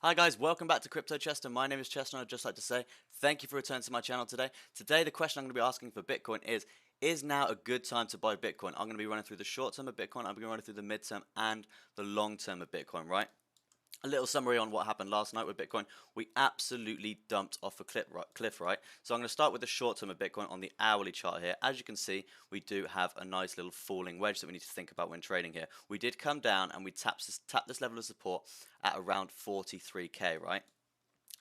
Hi guys, welcome back to Crypto Chester. My name is Chester and I'd just like to say thank you for returning to my channel today. Today the question I'm going to be asking for Bitcoin is now a good time to buy Bitcoin? I'm going to be running through the short term of Bitcoin, I'm going to be running through the mid term and the long term of Bitcoin, right? A little summary on what happened last night with Bitcoin. We absolutely dumped off a cliff, right? So I'm going to start with the short term of Bitcoin on the hourly chart here. As you can see, we do have a nice little falling wedge that we need to think about when trading here. We did come down and we tapped this level of support at around 43k, right?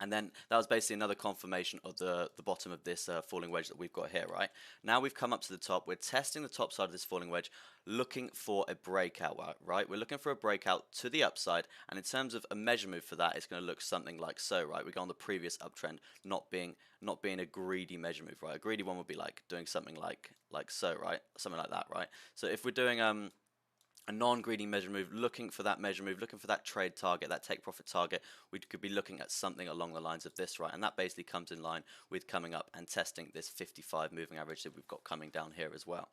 And then that was basically another confirmation of the bottom of this falling wedge that we've got here, right? Now we've come up to the top. We're testing the top side of this falling wedge, looking for a breakout, right? We're looking for a breakout to the upside. And in terms of a measure move for that, it's going to look something like so, right? We go on the previous uptrend, not being a greedy measure move, right? A greedy one would be like doing something like so, right? Something like that, right? So if we're doing a non-greedy measure move, looking for that measure move, looking for that trade target, that take profit target, we could be looking at something along the lines of this, right? And that basically comes in line with coming up and testing this 55 moving average that we've got coming down here as well.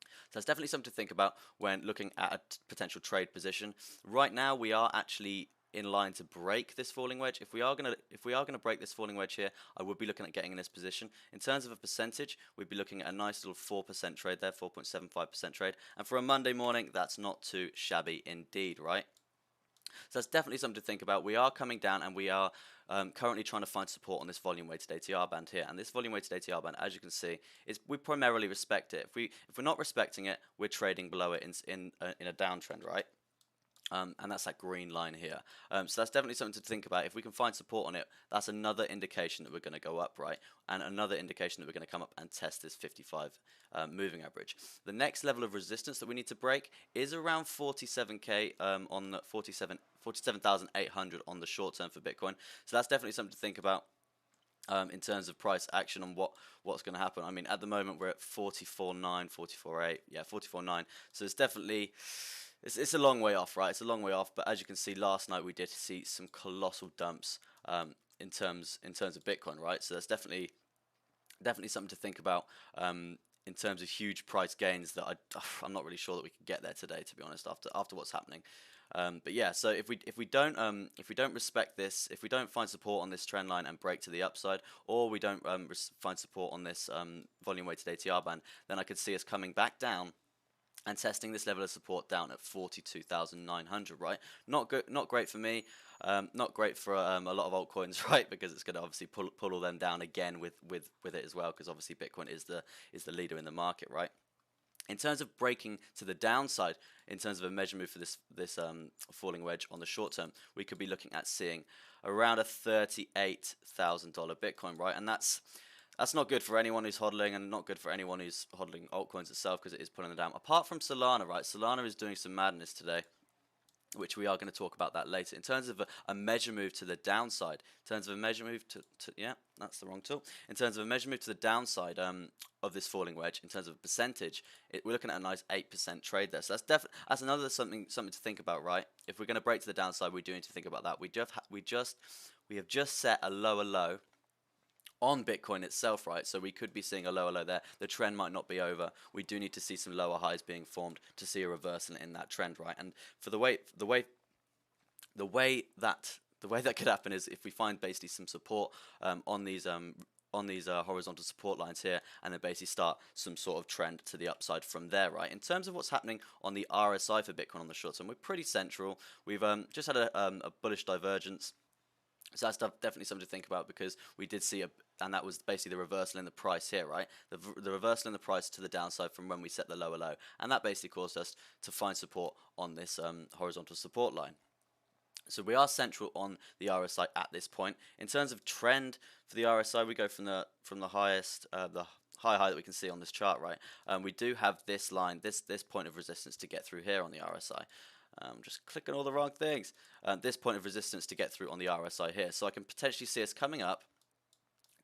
So that's definitely something to think about when looking at a potential trade position. Right now, we are actually in line to break this falling wedge. If we are gonna break this falling wedge here, I would be looking at getting in this position. In terms of a percentage, we'd be looking at a nice little 4% trade there, 4.75% trade. And for a Monday morning, that's not too shabby indeed, right? So that's definitely something to think about. We are coming down and we are currently trying to find support on this volume weighted ATR band here. And this volume weighted ATR band, as you can see, we primarily respect it. If we're not respecting it, we're trading below it in a downtrend, right? And that's that green line here. So that's definitely something to think about. If we can find support on it, that's another indication that we're going to go up, right? And another indication that we're going to come up and test this 55 moving average. The next level of resistance that we need to break is around 47k on the 47,800 on the short term for Bitcoin. So that's definitely something to think about. In terms of price action on what's going to happen. I mean, at the moment we're at 44.9, 44.8, yeah, 44.9. So it's definitely it's a long way off, right? It's a long way off. But as you can see, last night we did see some colossal dumps in terms of Bitcoin, right? So that's definitely something to think about. In terms of huge price gains that I'm not really sure that we can get there today, to be honest, after what's happening. But yeah, so if we don't respect this, if we don't find support on this trend line and break to the upside, or we don't find support on this volume weighted ATR band, then I could see us coming back down and testing this level of support down at 42,900, right? Not good, not great for me, not great for a lot of altcoins, right? Because it's going to obviously pull all them down again with it as well, because obviously Bitcoin is the leader in the market, right? In terms of breaking to the downside, in terms of a measure move for this falling wedge on the short term, we could be looking at seeing around a $38,000 Bitcoin, right? And that's not good for anyone who's hodling, and not good for anyone who's hodling altcoins itself, because it is pulling them down. Apart from Solana, right? Solana is doing some madness today, which we are going to talk about that later. In terms of a measure move to the downside, in terms of a measure move to yeah, that's the wrong tool. In terms of a measure move to the downside of this falling wedge, in terms of a percentage, we're looking at a nice 8% trade there. So that's another something to think about, right? If we're going to break to the downside, we do need to think about that. We have just set a lower low on Bitcoin itself, right? So we could be seeing a lower low there. The trend might not be over. We do need to see some lower highs being formed to see a reversal in that trend, right? And for the way that could happen is if we find basically some support on these horizontal support lines here, and then basically start some sort of trend to the upside from there, right? In terms of what's happening on the RSI for Bitcoin on the short term, we're pretty central. We've just had a bullish divergence. So that's definitely something to think about, because we did see and that was basically the reversal in the price here, right? The reversal in the price to the downside from when we set the lower low, and that basically caused us to find support on this horizontal support line. So we are central on the RSI at this point. In terms of trend for the RSI, we go from the highest, the high that we can see on this chart, right? We do have this line, this point of resistance to get through here on the RSI. Just clicking all the wrong things. This point of resistance to get through on the RSI here. So I can potentially see us coming up,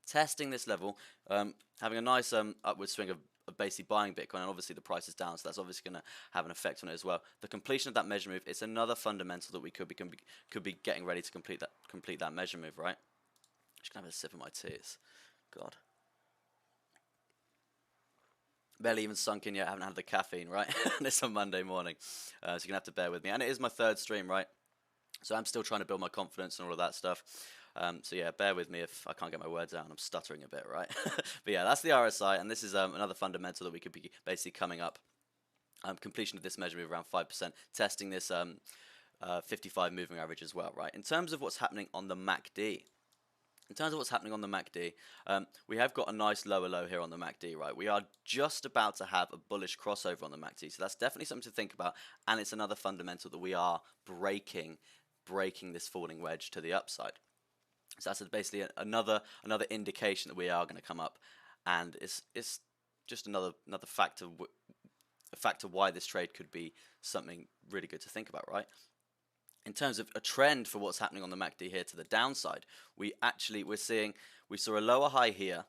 testing this level, having a nice upward swing of basically buying Bitcoin, and obviously the price is down, so that's obviously going to have an effect on it as well. The completion of that measure move, it's another fundamental that we could be getting ready to complete that measure move, right? Just gonna have a sip of my tears. God. Barely even sunk in yet, I haven't had the caffeine, right? And it's on Monday morning, so you're going to have to bear with me. And it is my third stream, right? So I'm still trying to build my confidence and all of that stuff. So yeah, bear with me if I can't get my words out and I'm stuttering a bit, right? But yeah, that's the RSI, and this is another fundamental that we could be basically coming up. Completion of this measure move around 5%, testing this 55 moving average as well, right? In terms of what's happening on the MACD, we have got a nice lower low here on the MACD, right? We are just about to have a bullish crossover on the MACD, so that's definitely something to think about, and it's another fundamental that we are breaking this falling wedge to the upside. So that's basically another indication that we are going to come up, and it's just another factor why this trade could be something really good to think about, right? In terms of a trend for what's happening on the MACD here to the downside, we saw a lower high here,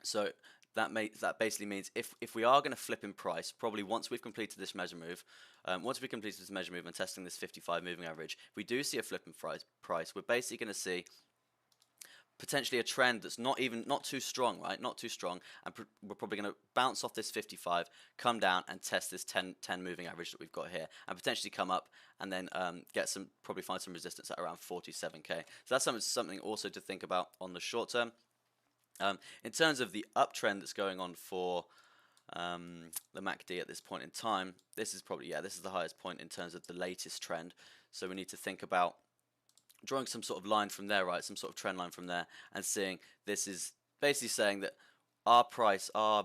so that basically means if we are going to flip in price, probably once we've completed this measure move, and testing this 55 moving average, if we do see a flip in price, we're basically going to see potentially a trend that's not too strong, right? Not too strong, and we're probably going to bounce off this 55, come down and test this 10 moving average that we've got here, and potentially come up and then probably find some resistance at around 47k. So that's something also to think about on the short term. In terms of the uptrend that's going on for the MACD at this point in time, this is the highest point in terms of the latest trend. So we need to think about drawing some sort of line from there, right? Some sort of trend line from there, and seeing this is basically saying that our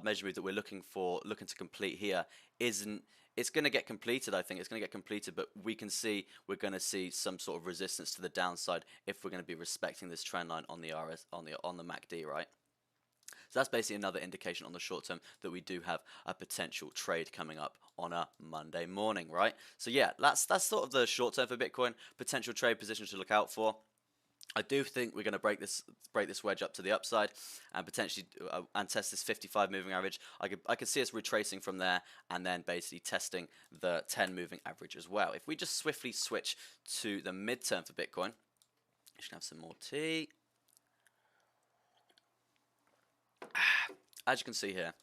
measure move that we're looking to complete here it's going to get completed. I think it's going to get completed, but we're going to see some sort of resistance to the downside if we're going to be respecting this trend line on the MACD, right? So that's basically another indication on the short term that we do have a potential trade coming up on a Monday morning, right? So yeah, that's sort of the short term for Bitcoin, potential trade positions to look out for. I do think we're going to break this wedge up to the upside and potentially and test this 55 moving average. I could see us retracing from there and then basically testing the 10 moving average as well. If we just swiftly switch to the midterm for Bitcoin, you should have some more tea. As you can see here,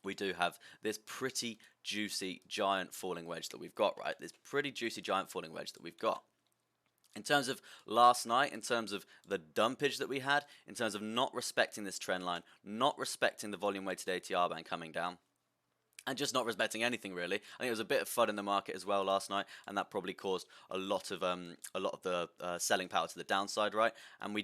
we do have this pretty juicy giant falling wedge that we've got, right? This pretty juicy giant falling wedge that we've got. In terms of last night, in terms of the dumpage that we had, in terms of not respecting this trend line, not respecting the volume weighted ATR band coming down, and just not respecting anything really. I think it was a bit of FUD in the market as well last night, and that probably caused a lot of the selling power to the downside, right? And we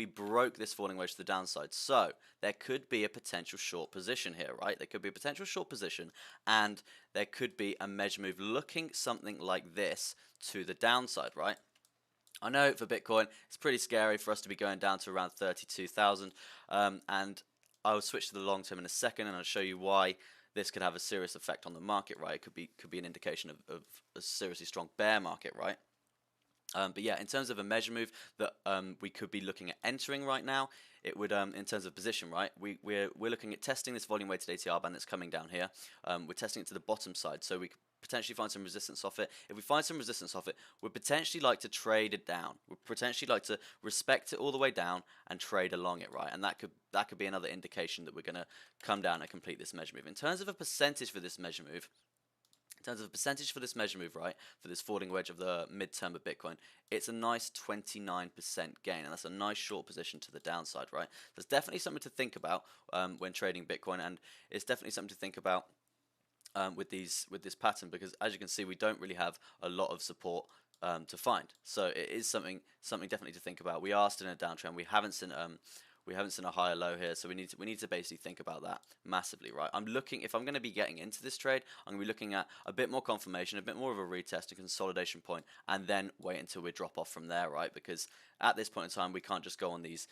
broke this falling wedge to the downside, so there could be a potential short position here, right? There could be a potential short position, and there could be a measure move looking something like this to the downside, right? I know for Bitcoin, it's pretty scary for us to be going down to around 32,000, and I'll switch to the long term in a second, and I'll show you why this could have a serious effect on the market, right? It could be an indication of a seriously strong bear market, right? But yeah, in terms of a measure move that we could be looking at entering right now, it would in terms of position, right? We're looking at testing this volume weighted ATR band that's coming down here. We're testing it to the bottom side, so we could potentially find some resistance off it. If we find some resistance off it, we'd potentially like to trade it down. We'd potentially like to respect it all the way down and trade along it, right? And that could be another indication that we're going to come down and complete this measure move. In terms of a percentage for this measure move, right, for this falling wedge of the midterm of Bitcoin, it's a nice 29% gain, and that's a nice short position to the downside, right? There's definitely something to think about when trading Bitcoin, and it's definitely something to think about with this pattern, because as you can see, we don't really have a lot of support to find. So it is something definitely to think about. We are still in a downtrend. We haven't seen a higher low here, so we need to basically think about that massively, right? If I'm going to be getting into this trade, I'm going to be looking at a bit more confirmation, a bit more of a retest, a consolidation point, and then wait until we drop off from there, right? Because at this point in time, we can't just go on these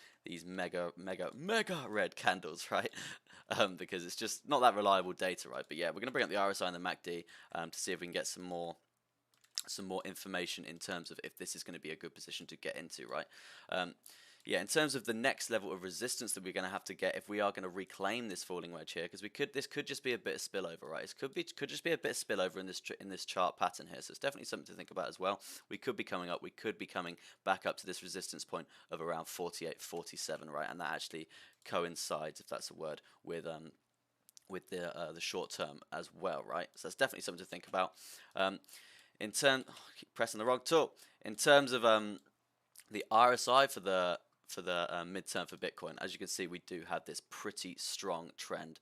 mega red candles, right? Because it's just not that reliable data, right? But yeah, we're going to bring up the RSI and the MACD to see if we can get some more information in terms of if this is going to be a good position to get into, right? Yeah, in terms of the next level of resistance that we're going to have to get if we are going to reclaim this falling wedge here, because this could just be a bit of spillover, right? It could just be a bit of spillover in this chart pattern here. So it's definitely something to think about as well. We could be coming back up to this resistance point of around 48, 47, right? And that actually coincides, if that's a word, with the short term as well, right? So that's definitely something to think about. in term, oh, I keep pressing the wrong tool. In terms of the RSI for the midterm for Bitcoin, as you can see, we do have this pretty strong trend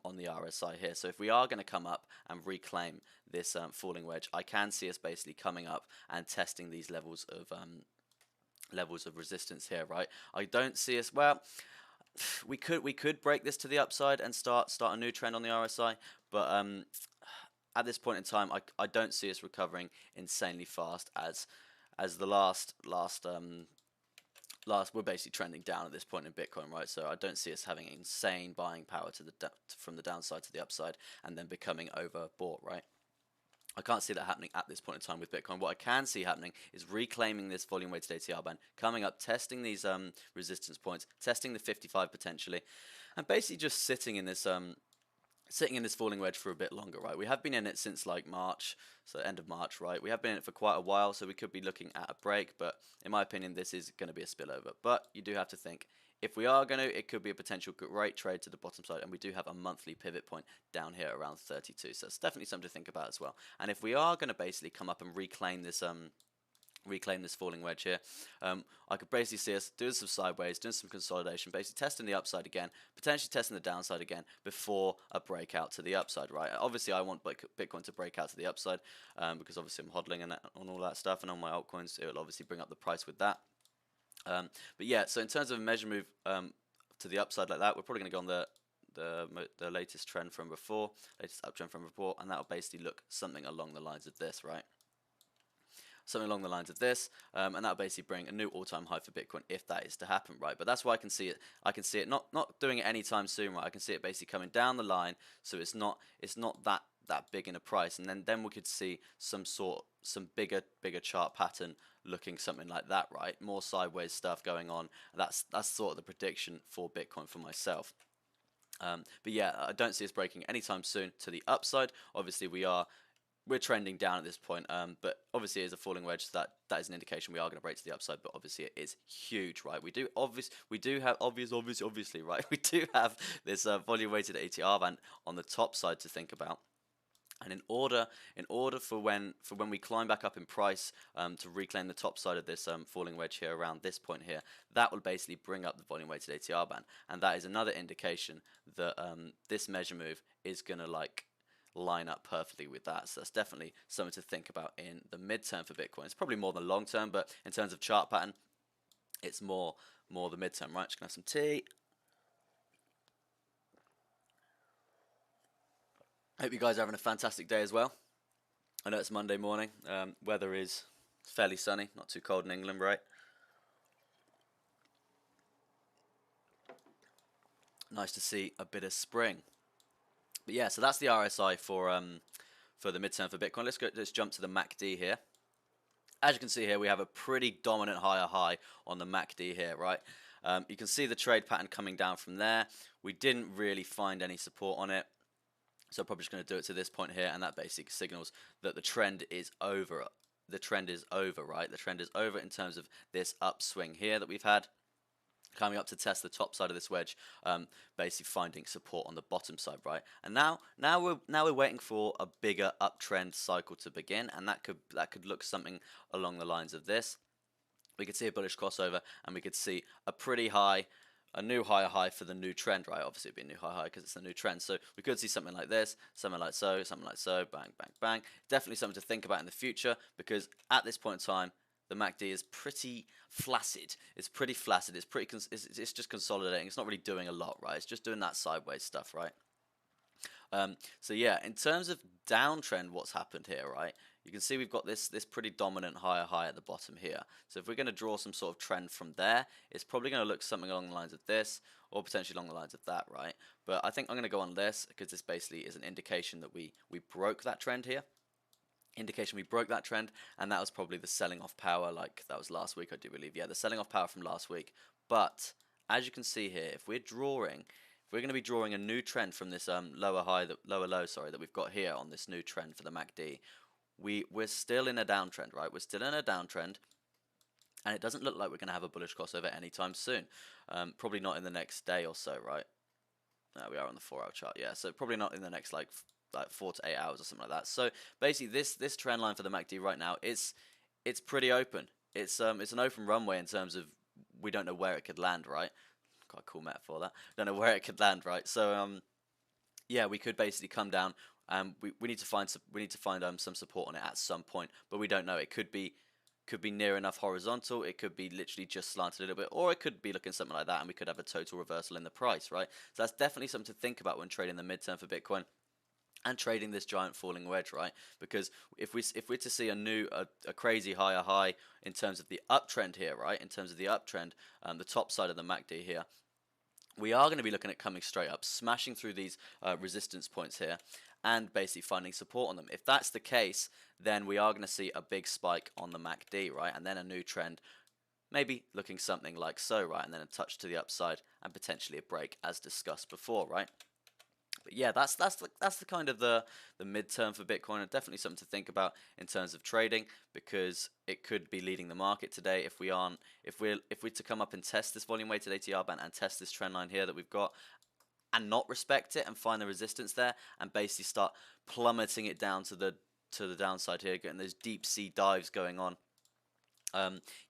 on the RSI here. So if we are going to come up and reclaim this falling wedge, I can see us basically coming up and testing these levels of resistance here, right? I don't see us, well, we could break this to the upside and start a new trend on the RSI, but at this point in time, I don't see us recovering insanely fast as the last we're basically trending down at this point in Bitcoin, right? So I don't see us having insane buying power to the from the downside to the upside and then becoming overbought, right? I can't see that happening at this point in time with Bitcoin. What I can see happening is reclaiming this volume weighted ATR band, coming up, testing these resistance points, testing the 55 potentially, and basically just sitting in this falling wedge for a bit longer, right? We have been in it since like March, so end of March, right? We have been in it for quite a while, so we could be looking at a break, but in my opinion, this is going to be a spillover. But you do have to think, if we are going to, it could be a potential great trade to the bottom side, and we do have a monthly pivot point down here around 32, so it's definitely something to think about as well. And if we are going to basically come up and reclaim this falling wedge here, I could basically see us doing some sideways, doing some consolidation, basically testing the upside again, potentially testing the downside again before a breakout to the upside, right? Obviously, I want Bitcoin to break out to the upside because obviously I'm hodling and on all that stuff, and on my altcoins, it will obviously bring up the price with that. But yeah, so in terms of a measure move to the upside like that, we're probably going to go on the latest trend from before, latest uptrend from before, and that will basically look something along the lines of this, right? Something along the lines of this, and that'll basically bring a new all-time high for Bitcoin if that is to happen, right? But that's why I can see it. I can see it not doing it anytime soon, right? I can see it basically coming down the line, so it's not that big in a price, and then we could see some bigger chart pattern looking something like that, right? More sideways stuff going on. That's sort of the prediction for Bitcoin for myself. But yeah, I don't see us breaking anytime soon to the upside. Obviously, we're trending down at this point, but obviously it is a falling wedge, so that is an indication we are going to break to the upside. But obviously it is huge, right? We do have obviously, right? We do have this volume weighted ATR band on the top side to think about. And in order for when we climb back up in price to reclaim the top side of this falling wedge here around this point here, that will basically bring up the volume weighted ATR band, and that is another indication that this measure move is gonna like line up perfectly with that. So that's definitely something to think about in the midterm for Bitcoin. It's probably more than long term, but in terms of chart pattern, it's more the midterm, right? Just gonna have some tea. Hope you guys are having a fantastic day as well. I know it's Monday morning. Weather is fairly sunny, not too cold in England, right? Nice to see a bit of spring. But yeah, so that's the RSI for the midterm for Bitcoin. Let's jump to the MACD here. As you can see here, we have a pretty dominant higher high on the MACD here, right? You can see the trade pattern coming down from there. We didn't really find any support on it, so I'm probably just going to do it to this point here, and that basically signals that the trend is over. The trend is over, right? The trend is over in terms of this upswing here that we've had, coming up to test the top side of this wedge, basically finding support on the bottom side, right? And now we're waiting for a bigger uptrend cycle to begin, and that could look something along the lines of this. We could see a bullish crossover, and we could see a new higher high for the new trend, right? Obviously it'd be a new high because it's a new trend. So we could see something like this, something like so, bang, bang, bang. Definitely something to think about in the future, because at this point in time, the MACD is pretty flaccid. It's pretty flaccid. It's just consolidating. It's not really doing a lot, right? It's just doing that sideways stuff, right? So yeah, in terms of downtrend, what's happened here, right? You can see we've got this pretty dominant higher high at the bottom here. So if we're going to draw some sort of trend from there, it's probably going to look something along the lines of this, or potentially along the lines of that, right? But I think I'm going to go on this, because this basically is an indication that we broke that trend here. Indication we broke that trend, and that was probably the selling off power, like that was last week, I do believe. Yeah, the selling off power from last week. But as you can see here, if we're going to be drawing a new trend from this lower low, sorry, that we've got here on this new trend for the MACD, we're still in a downtrend, right? We're still in a downtrend, and it doesn't look like we're going to have a bullish crossover anytime soon. Probably not in the next day or so, right? We are on the 4-hour chart, yeah. So probably not in the next like like 4 to 8 hours or something like that. So basically, this trend line for the MACD right now, it's pretty open. It's an open runway in terms of we don't know where it could land, right? Quite a cool metaphor that. Don't know where it could land, right? So yeah, we could basically come down. We need to find some support on it at some point, but we don't know. It could be near enough horizontal. It could be literally just slanted a little bit, or it could be looking something like that, and we could have a total reversal in the price, right? So that's definitely something to think about when trading the midterm for Bitcoin and trading this giant falling wedge, right? Because if we're to see a crazy higher high in terms of the uptrend here, right? In terms of the uptrend, the top side of the MACD here, we are going to be looking at coming straight up, smashing through these resistance points here, and basically finding support on them. If that's the case, then we are going to see a big spike on the MACD, right? And then a new trend, maybe looking something like so, right? And then a touch to the upside and potentially a break, as discussed before, right? But yeah, that's the kind of the midterm for Bitcoin, and definitely something to think about in terms of trading, because it could be leading the market today if we're to come up and test this volume weighted ATR band and test this trend line here that we've got and not respect it and find the resistance there and basically start plummeting it down to the downside here, getting those deep sea dives going on.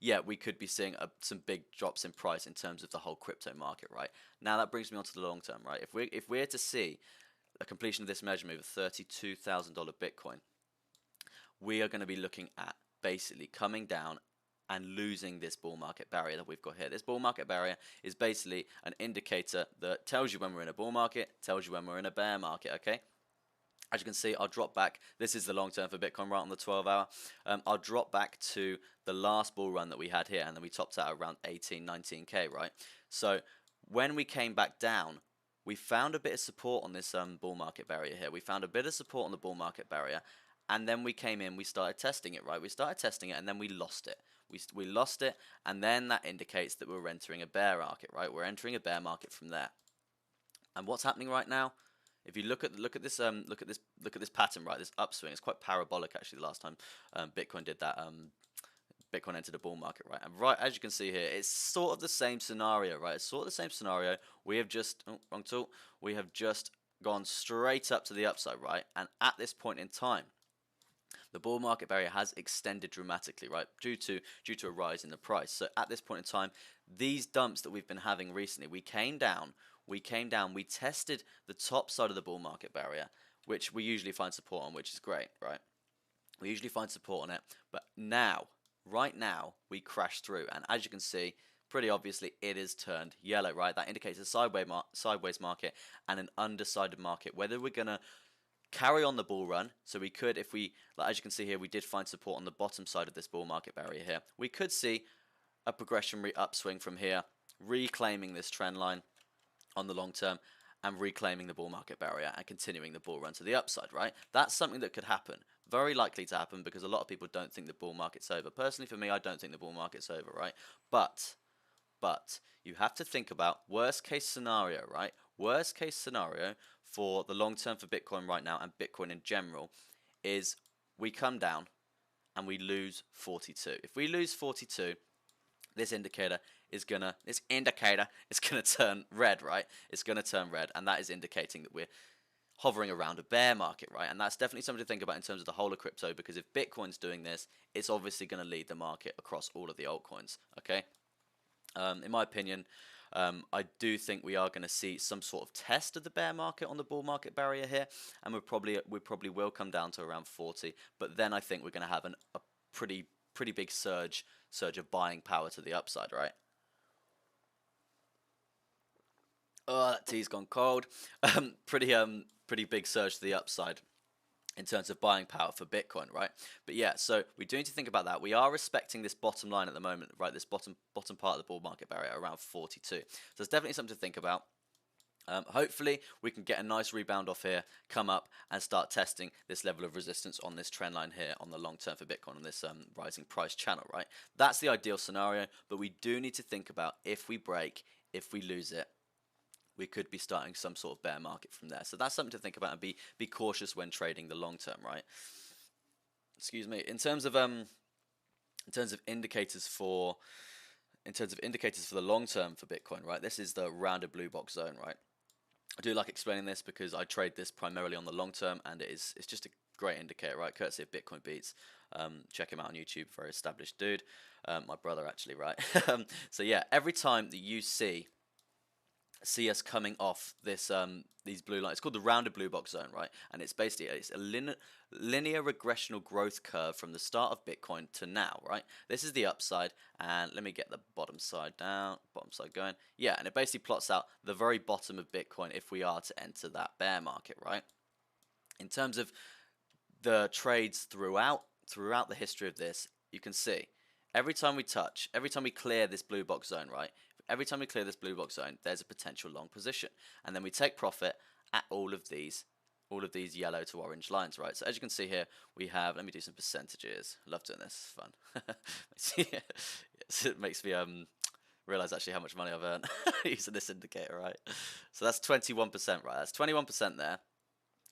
Yeah, we could be seeing some big drops in price in terms of the whole crypto market, right? Now that brings me on to the long term, right? If we're to see a completion of this measure move of $32,000 Bitcoin, we are going to be looking at basically coming down and losing this bull market barrier that we've got here. This bull market barrier is basically an indicator that tells you when we're in a bull market, tells you when we're in a bear market, okay? As you can see, I'll drop back. This is the long term for Bitcoin right on the 12 hour. I'll drop back to the last bull run that we had here, and then we topped out around 18, 19K, right? So when we came back down, we found a bit of support on this bull market barrier here. We found a bit of support on the bull market barrier, and then we came in, we started testing it, right? We started testing it, and then we lost it. We lost it, and then that indicates that we're entering a bear market, right? We're entering a bear market from there. And what's happening right now? If you look at this pattern, right, this upswing, it's quite parabolic actually. The last time Bitcoin did that, Bitcoin entered a bull market, right, and right as you can see here, it's sort of the same scenario, right? It's sort of the same scenario. We have just wrong tool. We have just gone straight up to the upside, right? And at this point in time, the bull market barrier has extended dramatically, right, due to a rise in the price. So at this point in time, these dumps that we've been having recently, we came down, we tested the top side of the bull market barrier, which we usually find support on, which is great, right? We usually find support on it, but now, right now, we crash through, and as you can see, pretty obviously, it is turned yellow, right? That indicates a sideways market and an undecided market. Whether we're gonna carry on the bull run, so we could, if we, like, as you can see here, we did find support on the bottom side of this bull market barrier here. We could see a progression upswing from here, reclaiming this trend line on the long term and reclaiming the bull market barrier and continuing the bull run to the upside, right? That's something that could happen. Very likely to happen because a lot of people don't think the bull market's over. Personally, for me, I don't think the bull market's over, right? But you have to think about worst case scenario, right? Worst case scenario for the long term for Bitcoin right now and Bitcoin in general is we come down and we lose 42. If we lose 42, this indicator is gonna turn red, right? It's gonna turn red, and that is indicating that we're hovering around a bear market, right? And that's definitely something to think about in terms of the whole of crypto, because if Bitcoin's doing this, it's obviously going to lead the market across all of the altcoins, okay? In my opinion, I do think we are going to see some sort of test of the bear market on the bull market barrier here, and we probably will come down to around 40, but then I think we're going to have a pretty big surge of buying power to the upside, right? Oh, that tea's gone cold. Pretty big surge to the upside in terms of buying power for Bitcoin, right? But yeah, so we do need to think about that. We are respecting this bottom line at the moment, right? This bottom part of the bull market barrier around 42. So it's definitely something to think about. Hopefully we can get a nice rebound off here, come up and start testing this level of resistance on this trend line here on the long term for Bitcoin on this rising price channel, right? That's the ideal scenario, but we do need to think about if we break, if we lose it, we could be starting some sort of bear market from there. So that's something to think about and be cautious when trading the long term, right? Excuse me. In terms of indicators for the long term for Bitcoin, right? This is the rounded blue box zone, right? I do like explaining this because I trade this primarily on the long term, and it's just a great indicator, right? Courtesy of Bitcoin Beats. Check him out on YouTube, very established dude. My brother actually, right? So yeah, every time that you see us coming off this these blue lines, it's called the rounded blue box zone, right? And it's basically a linear regressional growth curve from the start of Bitcoin to now, right? This is the upside, and let me get the bottom side down, bottom side going. Yeah, and it basically plots out the very bottom of Bitcoin if we are to enter that bear market, right? In terms of the trades throughout the history of this, you can see every time we clear this blue box zone, right? Every time we clear this blue box zone, there's a potential long position, and then we take profit at all of these yellow to orange lines, right? So as you can see here, we have, let me do some percentages. Love doing this, it's fun. Yes, it makes me realize actually how much money I've earned using this indicator, right? So that's 21%, right? That's 21% there.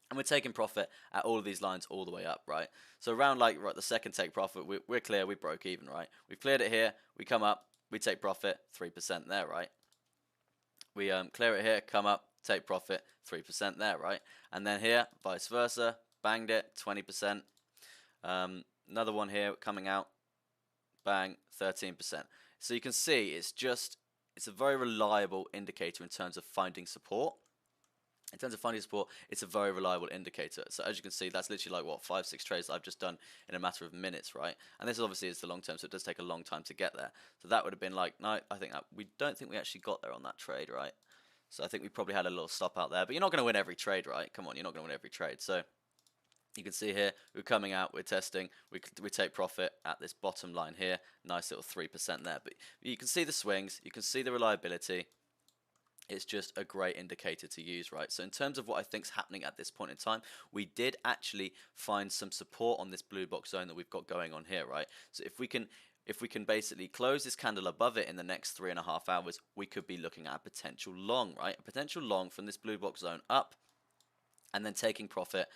And we're taking profit at all of these lines all the way up, right? So around like right the second take profit, we're clear, we broke even, right? We've cleared it here, we come up, we take profit, 3% there, right? We clear it here, come up, take profit, 3% there, right? And then here, vice versa, banged it, 20%. Another one here coming out, bang, 13%. So you can see it's a very reliable indicator in terms of finding support. In terms of finding support, it's a very reliable indicator. So as you can see, that's literally like what 5-6 trades that I've just done in a matter of minutes, right? And this obviously is the long term, so it does take a long time to get there. So that would have been like, no, I think that we don't think we actually got there on that trade, right? So I think we probably had a little stop out there, but you're not going to win every trade, right? Come on, you're not going to win every trade. So you can see here, we're coming out, we're testing, we take profit at this bottom line here, nice little 3% there. But you can see the swings, you can see the reliability. It's just a great indicator to use, right? So in terms of what I think is happening at this point in time, we did actually find some support on this blue box zone that we've got going on here, right? So if we can basically close this candle above it in the next 3.5 hours, we could be looking at a potential long, right? A potential long from this blue box zone up, and then taking profit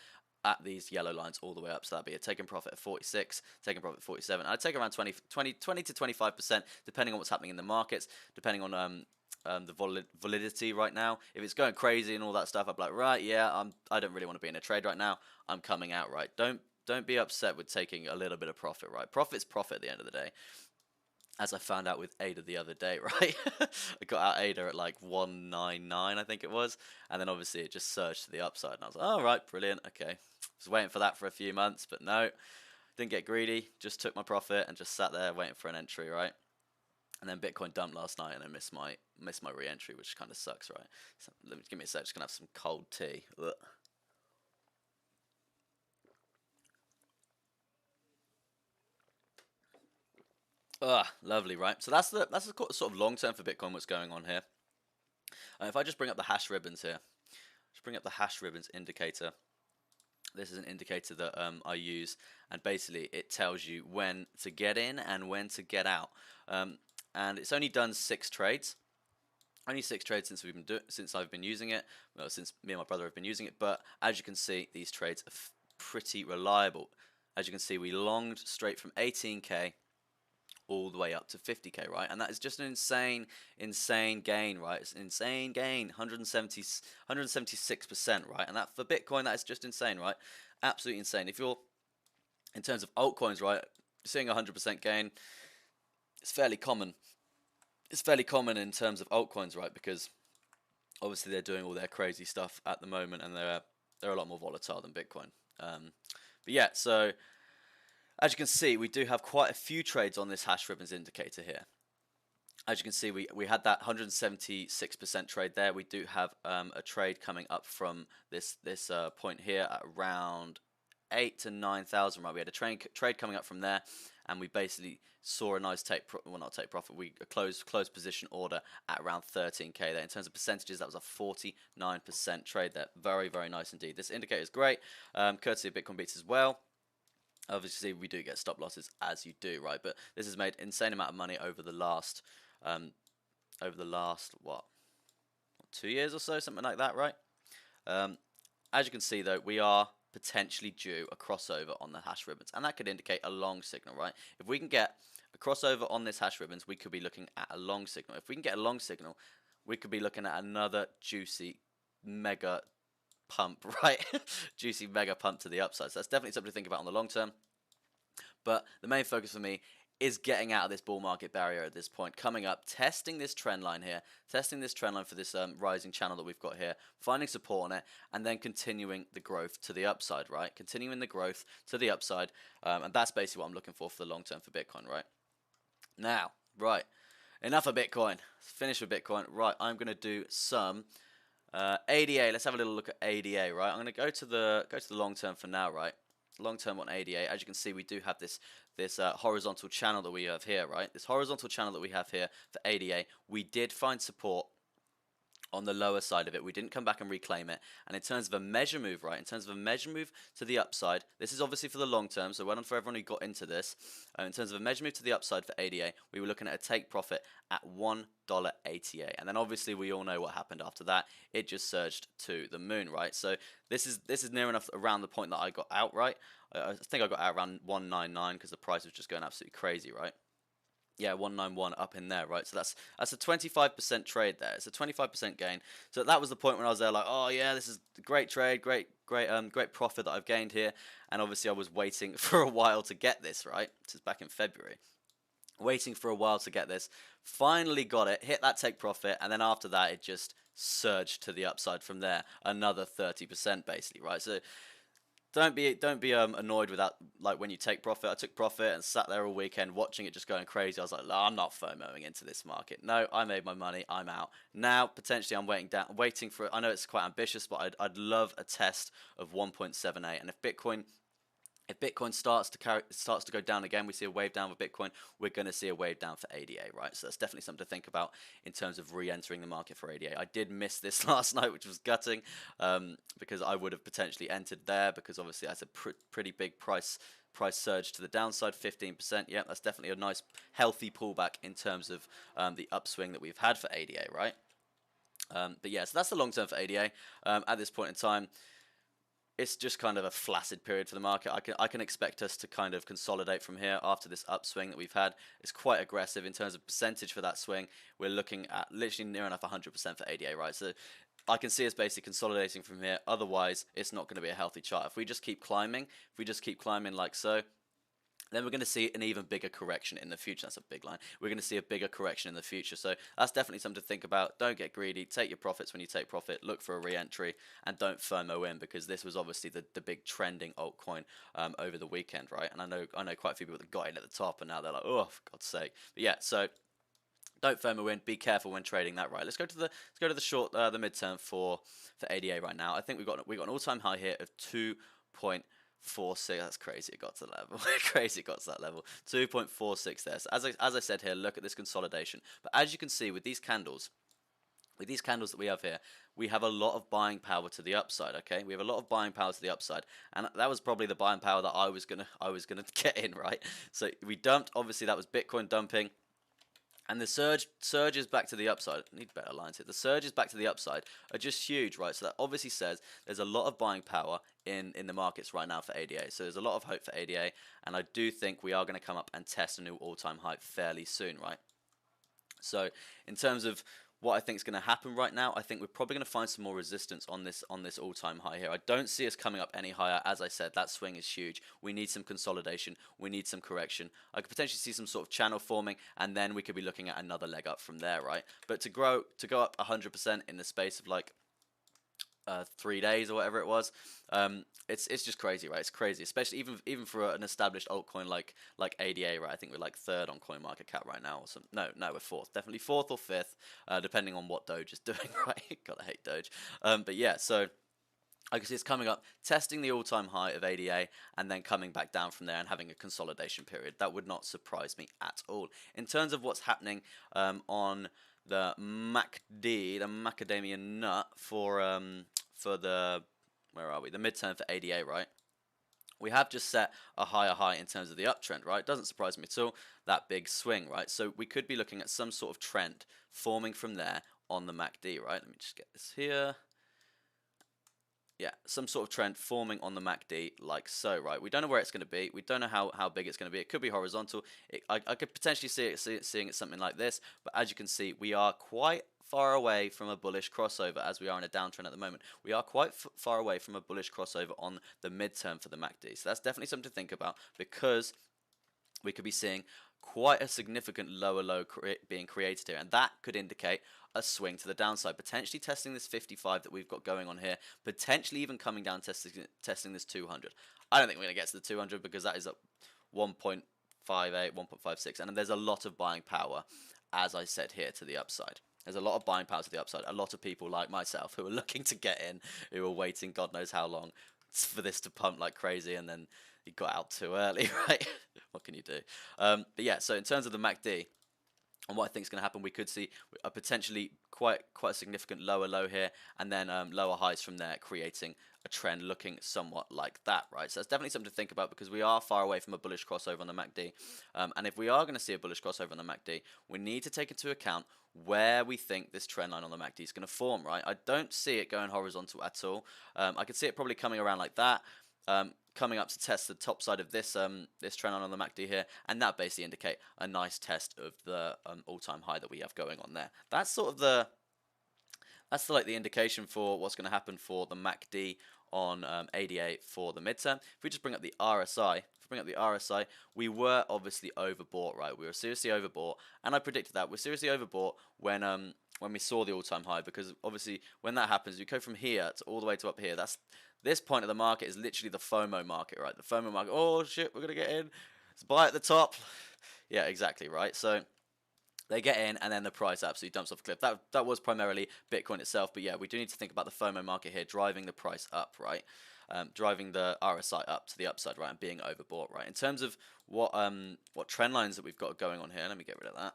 at these yellow lines all the way up. So that'd be a taking profit at 46, taking profit at 47. I'd take around 20 to 25%, depending on what's happening in the markets, depending on the validity right now. If it's going crazy and all that stuff, I'd be like, right, yeah, I don't really want to be in a trade right now. I'm coming out, right? Don't be upset with taking a little bit of profit, right? Profit's profit at the end of the day. As I found out with ADA the other day, right? I got out ADA at like 199, I think it was, and then obviously it just surged to the upside, and I was like, oh, right, brilliant, okay. Was waiting for that for a few months, but no, didn't get greedy, just took my profit and just sat there waiting for an entry, right? And then Bitcoin dumped last night, and I missed my re-entry, which kind of sucks, right? So give me a sec, just gonna have some cold tea. Ugh. Ah, lovely, right? So that's the sort of long term for Bitcoin. What's going on here? If I just bring up the hash ribbons here, just bring up the hash ribbons indicator. This is an indicator that I use, and basically it tells you when to get in and when to get out. And it's only done 6 trades. Only 6 trades since I've been using it. Well, since me and my brother have been using it. But as you can see, these trades are pretty reliable. As you can see, we longed straight from 18k all the way up to 50k, right? And that is just an insane gain, right? It's an insane gain, 176%, right? And that for Bitcoin, that is just insane, right? Absolutely insane. If you're in terms of altcoins, right, seeing 100% gain, it's fairly common. It's fairly common in terms of altcoins, right? Because obviously they're doing all their crazy stuff at the moment, and they're a lot more volatile than Bitcoin. But yeah, so as you can see, we do have quite a few trades on this hash ribbons indicator here. As you can see, we had that 176% trade there. We do have a trade coming up from this point here at around 8 to 9,000. Right, we had a trade coming up from there, and we basically saw a nice not take profit. We closed position order at around 13k there. In terms of percentages, that was a 49% trade there. Very, very nice indeed. This indicator is great, courtesy of Bitcoin Beats as well. Obviously, we do get stop losses, as you do, right? But this has made insane amount of money over the last what, 2 years or so, something like that, right? As you can see, though, we are potentially due a crossover on the hash ribbons, and that could indicate a long signal, right? If we can get a crossover on this hash ribbons, we could be looking at a long signal. If we can get a long signal, we could be looking at another juicy mega pump, right? Juicy mega pump to the upside. So that's definitely something to think about on the long term. But the main focus for me is getting out of this bull market barrier at this point, coming up, testing this trend line here, testing this trend line for this rising channel that we've got here, finding support on it, and then continuing the growth to the upside, right? Continuing the growth to the upside, and that's basically what I'm looking for the long term for Bitcoin, right? Now, right, enough of Bitcoin. Finish with Bitcoin. Right, I'm going to do some ADA. Let's have a little look at ADA, right? I'm going to go to the long term for now, right? Long term on ADA. As you can see, we do have this horizontal channel that we have here, right? This horizontal channel that we have here for ADA. We did find support on the lower side of it. We didn't come back and reclaim it. And in terms of a measure move, right, in terms of a measure move to the upside, this is obviously for the long term, so well done for everyone who got into this. In terms of a measure move to the upside for ADA, we were looking at a take profit at $1.88. And then obviously we all know what happened after that. It just surged to the moon, right? So this is near enough around the point that I got out, right? I think I got out around 199 because the price was just going absolutely crazy, right? Yeah, 191 up in there, right? So that's a 25% trade there. It's a 25% gain. So that was the point when I was there, like, oh yeah, this is a great trade, great profit that I've gained here. And obviously, I was waiting for a while to get this, right? This is back in February. Waiting for a while to get this. Finally got it. Hit that take profit, and then after that, it just surged to the upside from there. Another 30% basically, right? So don't be annoyed with that. Like when you take profit, I took profit and sat there all weekend watching it just going crazy. I was like, no, I'm not FOMOing into this market. No, I made my money. I'm out now. Potentially, I'm waiting for it. I know it's quite ambitious, but I'd love a test of 1.78. And if Bitcoin starts to go down again, we see a wave down for Bitcoin, we're going to see a wave down for ADA, right? So that's definitely something to think about in terms of re-entering the market for ADA. I did miss this last night, which was gutting, because I would have potentially entered there, because obviously that's a pretty big price surge to the downside, 15%. Yeah, that's definitely a nice healthy pullback in terms of the upswing that we've had for ADA, right? But yeah, so that's the long term for ADA. At this point in time, it's just kind of a flaccid period for the market. I can expect us to kind of consolidate from here after this upswing that we've had. It's quite aggressive in terms of percentage for that swing. We're looking at literally near enough 100% for ADA, right? So I can see us basically consolidating from here. Otherwise, it's not going to be a healthy chart. If we just keep climbing, like so, then we're going to see an even bigger correction in the future. That's a big line. We're going to see a bigger correction in the future. So that's definitely something to think about. Don't get greedy. Take your profits when you take profit. Look for a re-entry and don't FOMO in, because this was obviously the big trending altcoin over the weekend, right? And I know quite a few people that got in at the top and now they're like, oh, for God's sake. But yeah, so don't FOMO in. Be careful when trading that, right? Let's go to the the midterm for ADA right now. I think we got an all-time high here of 2.46. That's crazy. It got to that level. Crazy. It got to that level. 2.46 there. So as I said here, look at this consolidation. But as you can see with these candles, that we have here, we have a lot of buying power to the upside. Okay, we have a lot of buying power to the upside, and that was probably the buying power that I was gonna get in, right? So we dumped. Obviously, that was Bitcoin dumping. And the surges back to the upside. I need better lines here. The surges back to the upside are just huge, right? So that obviously says there's a lot of buying power in the markets right now for ADA. So there's a lot of hope for ADA, and I do think we are going to come up and test a new all-time high fairly soon, right? So in terms of what I think is going to happen right now, I think we're probably going to find some more resistance on this all-time high here. I don't see us coming up any higher. As I said, that swing is huge. We need some consolidation. We need some correction. I could potentially see some sort of channel forming, and then we could be looking at another leg up from there, right? But to go up 100% in the space of like 3 days or whatever it was, it's just crazy, right? It's crazy, especially even for an established altcoin like ADA, right? I think we're like third on CoinMarketCap right now, or some. No, we're fourth, definitely fourth or fifth, depending on what Doge is doing, right? Gotta hate Doge. But yeah, so I can see it's coming up, testing the all-time high of ADA, and then coming back down from there and having a consolidation period. That would not surprise me at all. In terms of what's happening on the MACD, the macadamia nut for the, where are we? The midterm for ADA, right? We have just set a higher high in terms of the uptrend, right? Doesn't surprise me at all, that big swing, right? So we could be looking at some sort of trend forming from there on the MACD, right? Let me just get this here. Yeah, some sort of trend forming on the MACD like so, right? We don't know where it's going to be. We don't know how big it's going to be. It could be horizontal. I could potentially seeing it something like this. But as you can see, we are quite far away from a bullish crossover as we are in a downtrend at the moment. We are quite far away from a bullish crossover on the midterm for the MACD. So that's definitely something to think about, because we could be seeing quite a significant lower low being created here, and that could indicate a swing to the downside, potentially testing this 55 that we've got going on here, potentially even coming down testing this 200. I don't think we're going to get to the 200 because that is up 1.58, 1.56, and there's a lot of buying power, as I said here, to the upside. There's a lot of buying power to the upside. A lot of people like myself who are looking to get in, who are waiting God knows how long for this to pump like crazy, and then you got out too early, right? What can you do? But yeah, so in terms of the MACD, and what I think is going to happen, we could see a potentially quite a significant lower low here, and then lower highs from there, creating a trend looking somewhat like that, right? So that's definitely something to think about, because we are far away from a bullish crossover on the MACD, and if we are going to see a bullish crossover on the MACD, we need to take into account where we think this trend line on the MACD is going to form, right? I don't see it going horizontal at all. I could see it probably coming around like that. Coming up to test the top side of this this trend line on the MACD here, and that basically indicate a nice test of the all-time high that we have going on there. That's sort of like the indication for what's going to happen for the MACD on ADA for the midterm. If we just bring up the RSI, we were obviously overbought, right? We were seriously overbought, and I predicted that. We're seriously overbought when we saw the all-time high, because obviously when that happens, you go from here to all the way to up here. This point of the market is literally the FOMO market, right? The FOMO market. Oh shit, we're gonna get in. Let's buy at the top. Yeah, exactly, right? So they get in, and then the price absolutely dumps off a cliff. That was primarily Bitcoin itself, but yeah, we do need to think about the FOMO market here, driving the price up, right? Driving the RSI up to the upside, right, and being overbought, right? In terms of what trend lines that we've got going on here, let me get rid of that.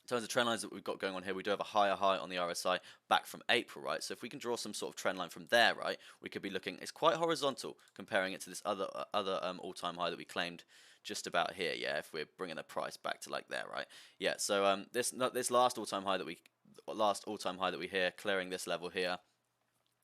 In terms of trend lines that we've got going on here, we do have a higher high on the RSI back from April, right? So if we can draw some sort of trend line from there, right, we could be looking, it's quite horizontal comparing it to this other all-time high that we claimed just about here, yeah, if we're bringing the price back to like there, right? Yeah, so this last all-time high that we hear, clearing this level here,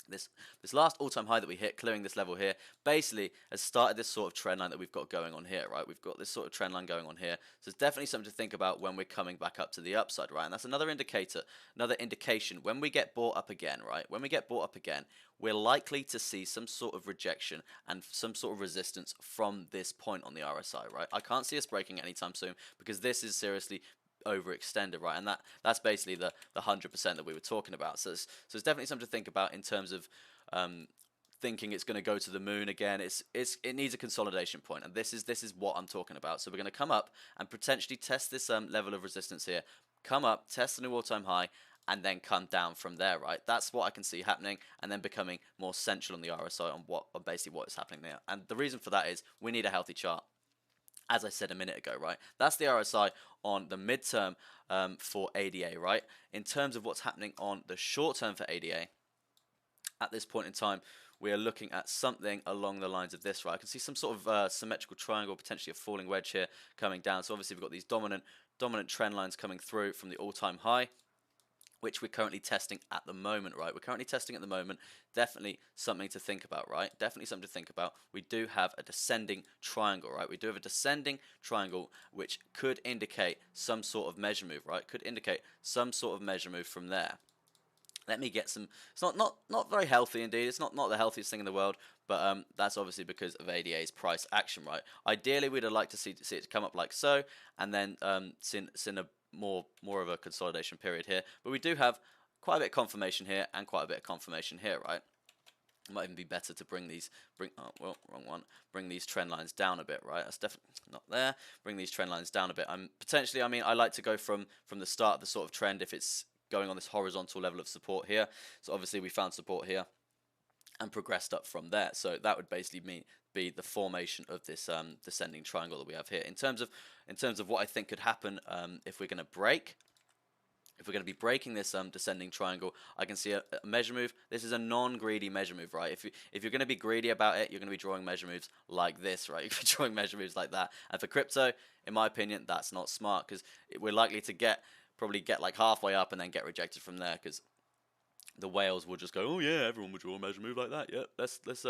this last all-time high that we hit, clearing this level here, basically has started this sort of trend line that we've got going on here, right? We've got this sort of trend line going on here, so it's definitely something to think about when we're coming back up to the upside, right? And that's another indicator, another indication when we get bought up again, right? When we get bought up again, we're likely to see some sort of rejection and some sort of resistance from this point on the RSI, right? I can't see us breaking anytime soon, because this is seriously overextended, right? And that's basically the 100% that we were talking about. So it's definitely something to think about in terms of thinking it's going to go to the moon again. It needs a consolidation point, and this is what I'm talking about. So we're going to come up and potentially test this level of resistance here, come up, test the new all-time high, and then come down from there, right? That's what I can see happening, and then becoming more central on the RSI on basically what is happening there. And the reason for that is we need a healthy chart. As I said a minute ago, right? That's the RSI on the midterm for ADA, right? In terms of what's happening on the short term for ADA, at this point in time, we are looking at something along the lines of this, right? I can see some sort of symmetrical triangle, potentially a falling wedge here coming down. So obviously we've got these dominant trend lines coming through from the all-time high, which we're currently testing at the moment, right? We're currently testing at the moment. Definitely something to think about, right? Definitely something to think about. We do have a descending triangle, right? We do have a descending triangle, which could indicate some sort of measure move, right? Could indicate some sort of measure move from there. Let me get some. It's not very healthy indeed. It's not the healthiest thing in the world, but that's obviously because of ADA's price action, right? Ideally, we'd like to see it come up like so, and then seen a more of a consolidation period here. But we do have quite a bit of confirmation here and quite a bit of confirmation here, right? It might even be better to bring these trend lines down a bit, right? That's definitely not there. Bring these trend lines down a bit. Potentially, I mean, I like to go from the start of the sort of trend if it's going on this horizontal level of support here. So obviously we found support here and progressed up from there. So that would basically be the formation of this descending triangle that we have here. In terms of what I think could happen if we're going to break. If we're going to be breaking this descending triangle, I can see a measure move. This is a non-greedy measure move, right? If you're going to be greedy about it, you're going to be drawing measure moves like this, right? You're drawing measure moves like that. And for crypto, in my opinion, that's not smart, because we're likely to probably get like halfway up and then get rejected from there, because the whales will just go, oh yeah, everyone would draw a measure move like that. Yeah, let's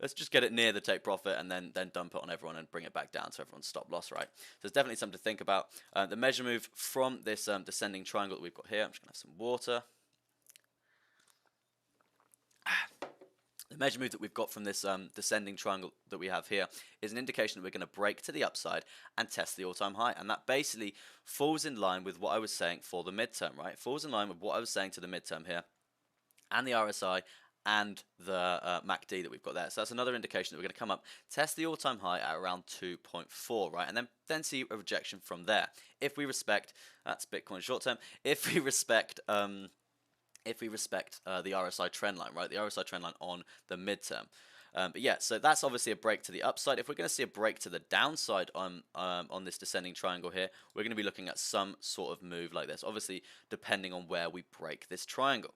let's just get it near the take profit and then dump it on everyone and bring it back down to everyone's stop loss, right? So it's definitely something to think about. The measure move from this descending triangle that we've got here, I'm just going to have some water. The measure move that we've got from this descending triangle that we have here is an indication that we're going to break to the upside and test the all-time high. And that basically falls in line with what I was saying for the midterm, right? It falls in line with what I was saying to the midterm here and the RSI and the MACD that we've got there. So that's another indication that we're going to come up, test the all-time high at around 2.4, right? And then see a rejection from there. If we respect, that's Bitcoin short term, if we respect the RSI trend line, right? The RSI trend line on the midterm. But yeah, so that's obviously a break to the upside. If we're going to see a break to the downside on this descending triangle here, we're going to be looking at some sort of move like this, obviously depending on where we break this triangle.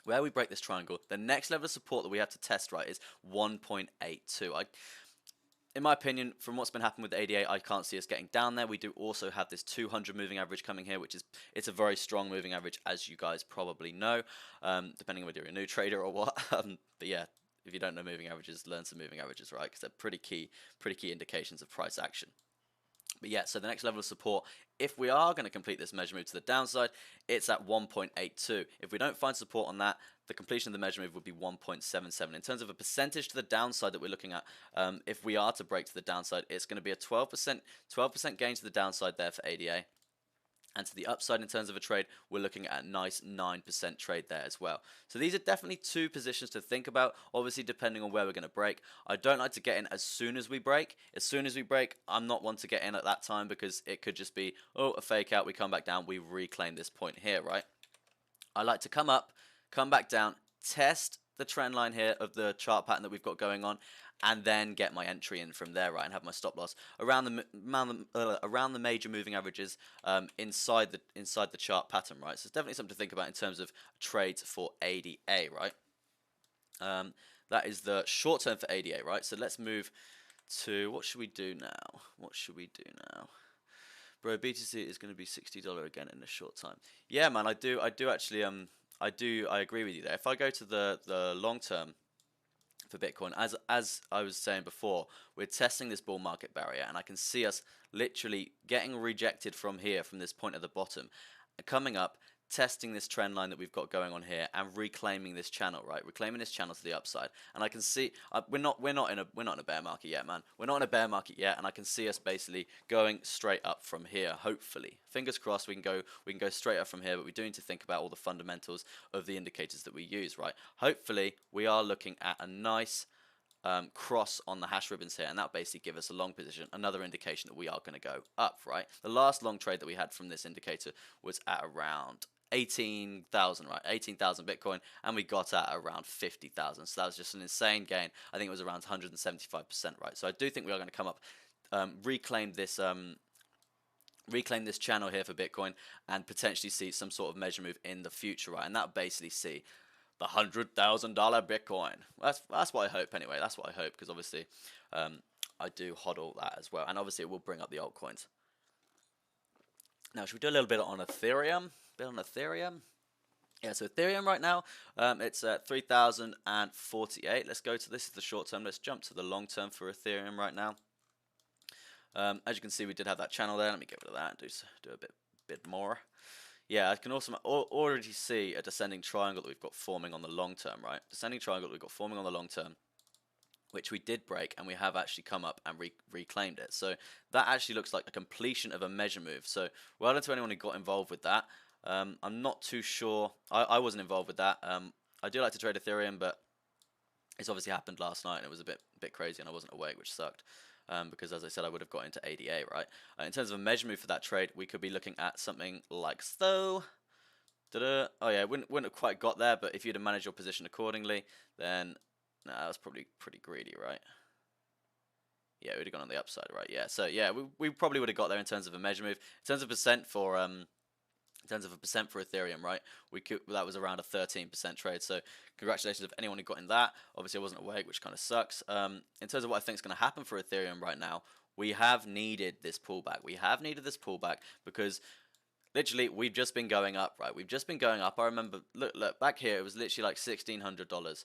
Where we break this triangle, the next level of support that we have to test, right, is 1.82. In my opinion, from what's been happening with the ADA, I can't see us getting down there. We do also have this 200 moving average coming here, which is, it's a very strong moving average, as you guys probably know, depending on whether you're a new trader or what. But yeah, if you don't know moving averages, learn some moving averages, right? Because they're pretty key indications of price action. But yeah, so the next level of support, if we are going to complete this measure move to the downside, it's at 1.82. If we don't find support on that, the completion of the measure move would be 1.77. In terms of a percentage to the downside that we're looking at, if we are to break to the downside, it's going to be a 12% gain to the downside there for ADA. And to the upside in terms of a trade, we're looking at a nice 9% trade there as well. So these are definitely two positions to think about, obviously depending on where we're going to break. I don't like to get in as soon as we break. As soon as we break, I'm not one to get in at that time because it could just be, oh, a fake out, we come back down, we reclaim this point here, right? I like to come up, come back down, test the trend line here of the chart pattern that we've got going on, and then get my entry in from there, right, and have my stop loss around the major moving averages inside the chart pattern, right. So it's definitely something to think about in terms of trades for ADA, right. That is the short term for ADA, right. So let's move to, what should we do now? Bro, BTC is going to be $60 again in a short time. Yeah, man, I do actually I agree with you there. If I go to the long term for Bitcoin, as I was saying before, we're testing this bull market barrier, and I can see us literally getting rejected from here, from this point at the bottom, coming up, testing this trend line that we've got going on here, and reclaiming this channel, right? Reclaiming this channel to the upside, and I can see we're not in a bear market yet, man. We're not in a bear market yet, and I can see us basically going straight up from here. Hopefully, fingers crossed, we can go straight up from here. But we do need to think about all the fundamentals of the indicators that we use, right? Hopefully, we are looking at a nice cross on the hash ribbons here, and that basically give us a long position, another indication that we are going to go up, right? The last long trade that we had from this indicator was at around 18,000, right? 18,000 Bitcoin, and we got at around 50,000. So that was just an insane gain. I think it was around 175%, right? So I do think we are going to come up, reclaim this channel here for Bitcoin, and potentially see some sort of measure move in the future, right? And that basically see the $100,000 Bitcoin. That's what I hope anyway. That's what I hope, because obviously I do hodl that as well, and obviously it will bring up the altcoins. Now, should we do a little bit on Ethereum? Yeah, so Ethereum right now, it's at 3,048. Let's go to, this is the short term. Let's jump to the long term for Ethereum right now. As you can see, we did have that channel there. Let me get rid of that and do a bit more. Yeah, I can also already see a descending triangle that we've got forming on the long term, right? Descending triangle that we've got forming on the long term, which we did break, and we have actually come up and reclaimed it. So that actually looks like a completion of a measure move. So well done to anyone who got involved with that. I'm not too sure. I wasn't involved with that. I do like to trade Ethereum, but it's obviously happened last night, and it was a bit crazy, and I wasn't awake, which sucked. Because as I said, I would have got into ADA, right? In terms of a measure move for that trade, we could be looking at something like so. Oh yeah, wouldn't have quite got there, but if you'd have managed your position accordingly, then no, that was probably pretty greedy, right? Yeah, we'd have gone on the upside, right? Yeah, so yeah, we probably would have got there in terms of a measure move. In terms of percent for Ethereum, right? That was around a 13% trade. So congratulations if anyone who got in that. Obviously, I wasn't awake, which kind of sucks. In terms of what I think is going to happen for Ethereum right now, we have needed this pullback. We have needed this pullback because literally we've just been going up, right? We've just been going up. I remember, look back here, it was literally like $1,600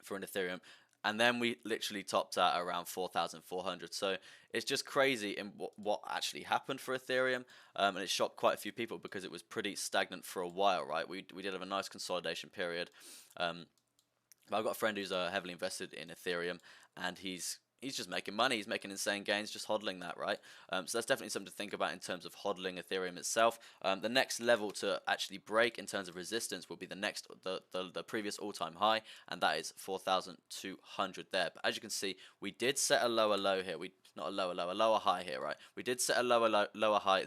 for an Ethereum. and then we literally topped out around 4,400. So it's just crazy in what actually happened for Ethereum, and it shocked quite a few people because it was pretty stagnant for a while, right? We did have a nice consolidation period. But I've got a friend who's heavily invested in Ethereum, and he's just making money. He's making insane gains just hodling that, right? So that's definitely something to think about in terms of hodling Ethereum itself. The next level to actually break in terms of resistance will be the previous all-time high, and that is 4,200 there. But as you can see, we did set a lower low here. Not a lower high here, right? We did set a lower high.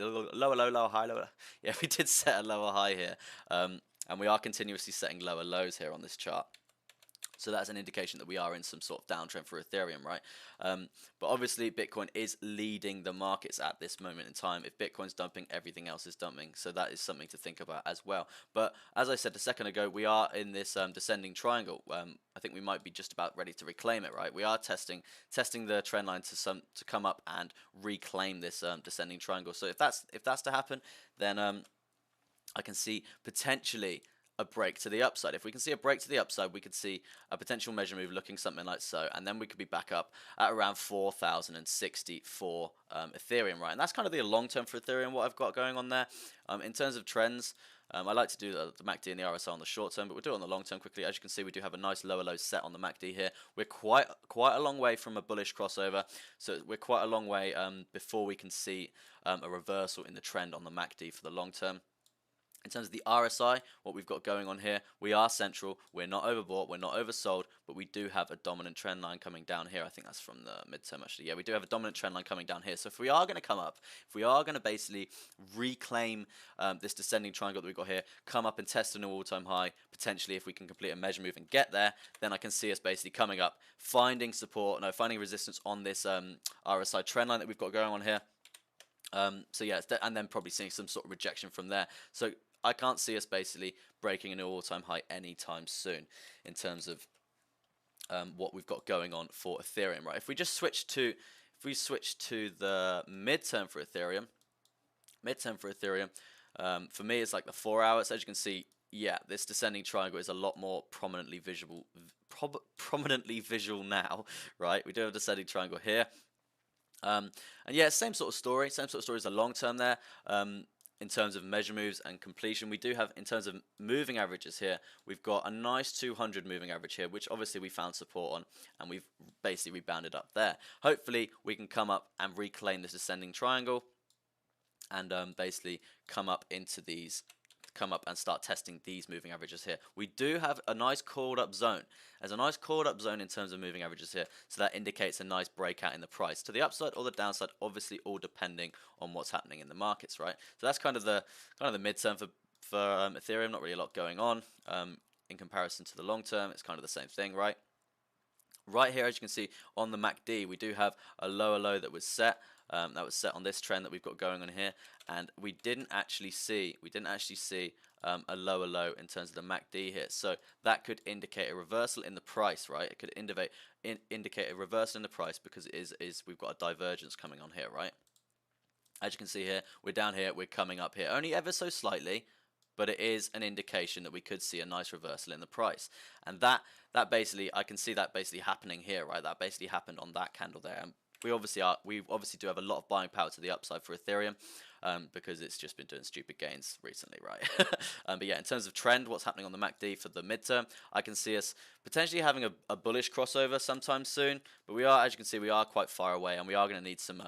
Yeah, we did set a lower high here, and we are continuously setting lower lows here on this chart. So that's an indication that we are in some sort of downtrend for Ethereum, right? But obviously, Bitcoin is leading the markets at this moment in time. If Bitcoin's dumping, everything else is dumping. So that is something to think about as well. But as I said a second ago, we are in this descending triangle. I think we might be just about ready to reclaim it, right? We are testing the trend line to come up and reclaim this descending triangle. So if that's to happen, then I can see potentially a break to the upside. If we can see a break to the upside, we could see a potential measure move looking something like so, and then we could be back up at around 4,060 for Ethereum, right? And that's kind of the long term for Ethereum, what I've got going on there. In terms of trends, I like to do the MACD and the RSI on the short term, but we'll do it on the long term quickly. As you can see, we do have a nice lower low set on the MACD here. We're quite a long way from a bullish crossover, so we're quite a long way before we can see a reversal in the trend on the MACD for the long term. In terms of the RSI, what we've got going on here, we are central, we're not overbought, we're not oversold, but we do have a dominant trend line coming down here. I think that's from the midterm actually. Yeah, we do have a dominant trend line coming down here. So if we are going to come up, if we are going to basically reclaim this descending triangle that we've got here, come up and test a new all-time high, potentially if we can complete a measure move and get there, then I can see us basically coming up, finding resistance on this RSI trend line that we've got going on here. So yeah, and then probably seeing some sort of rejection from there. So I can't see us basically breaking a new all-time high anytime soon in terms of what we've got going on for Ethereum, right? If we switch to the midterm for Ethereum, for me it's like the 4 hours. As you can see, yeah, this descending triangle is a lot more prominently visual now, right? We do have a descending triangle here. And yeah, same sort of story as the long term there. In terms of measure moves and completion, we do have, in terms of moving averages here, we've got a nice 200 moving average here, which obviously we found support on, and we've basically rebounded up there. Hopefully we can come up and reclaim this descending triangle and basically come up and start testing these moving averages here. We do have a nice called up zone. There's a nice called up zone in terms of moving averages here, so that indicates a nice breakout in the price to the upside or the downside, obviously all depending on what's happening in the markets, right? So that's kind of the midterm for Ethereum. Not really a lot going on in comparison to the long term. It's kind of the same thing, right? Right here, as you can see on the MACD, we do have a lower low that was set. That was set on this trend that we've got going on here, and we didn't actually see a lower low in terms of the MACD here. So that could indicate a reversal in the price, right? It could indicate a reversal in the price because we've got a divergence coming on here, right? As you can see here, we're down here, we're coming up here, only ever so slightly, but it is an indication that we could see a nice reversal in the price. And that basically, I can see that basically happening here, right? That basically happened on that candle there. And we obviously do have a lot of buying power to the upside for Ethereum, because it's just been doing stupid gains recently, right? But yeah, in terms of trend, what's happening on the MACD for the midterm, I can see us potentially having a bullish crossover sometime soon. But we are, as you can see, we are quite far away, and we are going to need some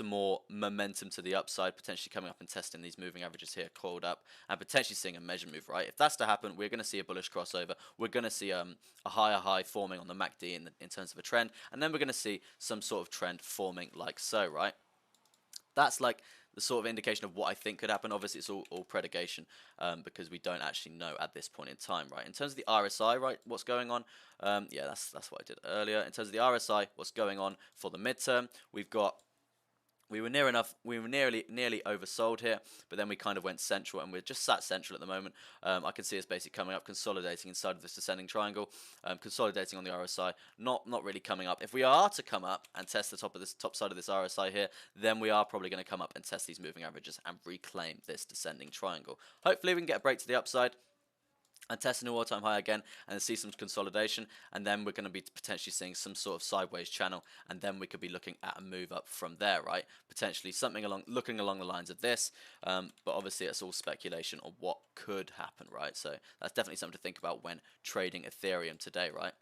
more momentum to the upside, potentially coming up and testing these moving averages here, called up, and potentially seeing a measure move, right? If that's to happen, we're going to see a bullish crossover. We're going to see a higher high forming on the MACD in terms of a trend, and then we're going to see some sort of trend forming like so, right? That's like the sort of indication of what I think could happen. Obviously, it's all predication because we don't actually know at this point in time, right? In terms of the RSI, right, what's going on? Yeah, that's what I did earlier. In terms of the RSI, what's going on for the midterm? We were nearly oversold here, but then we kind of went central, and we're just sat central at the moment. I can see us basically coming up, consolidating inside of this descending triangle, consolidating on the RSI, not really coming up. If we are to come up and test the top side of this RSI here, then we are probably going to come up and test these moving averages and reclaim this descending triangle. Hopefully we can get a break to the upside. and test a new all-time high again, and then see some consolidation, and then we're going to be potentially seeing some sort of sideways channel, and then we could be looking at a move up from there, right? Potentially something looking along the lines of this, but obviously it's all speculation on what could happen, right? So that's definitely something to think about when trading Ethereum today, right?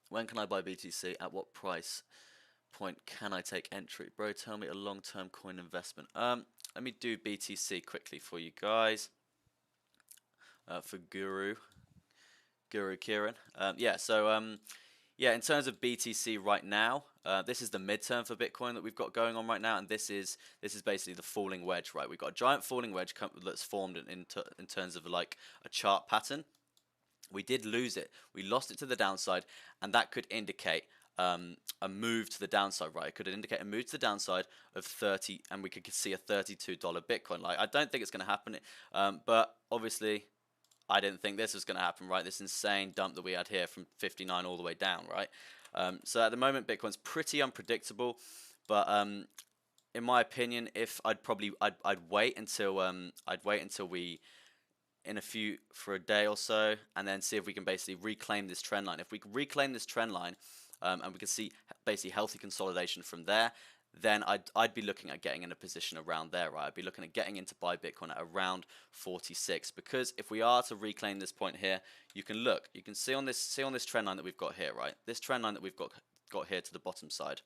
When can I buy BTC? At what price point can I take entry? Bro, tell me a long-term coin investment. Let me do BTC quickly for you guys. For Guru Kieran. Yeah, in terms of BTC right now, this is the midterm for Bitcoin that we've got going on right now, and this is basically the falling wedge, right? We've got a giant falling wedge that's formed in terms of like a chart pattern. We did lose it. We lost it to the downside, and that could indicate a move to the downside, right? It could indicate a move to the downside of 30, and we could see a $32 Bitcoin. Like, I don't think it's going to happen, but obviously I didn't think this was going to happen, right? This insane dump that we had here from 59 all the way down, right? So at the moment, Bitcoin's pretty unpredictable, but in my opinion, if I'd wait until we for a day or so, and then see if we can basically reclaim this trend line. If we can reclaim this trend line, and we can see basically healthy consolidation from there, then I'd be looking at getting in a position around there, right? I'd be looking at getting into buy Bitcoin at around 46, because if we are to reclaim this point here, you can see on this trend line that we've got here, right? This trend line that we've got here to the bottom side,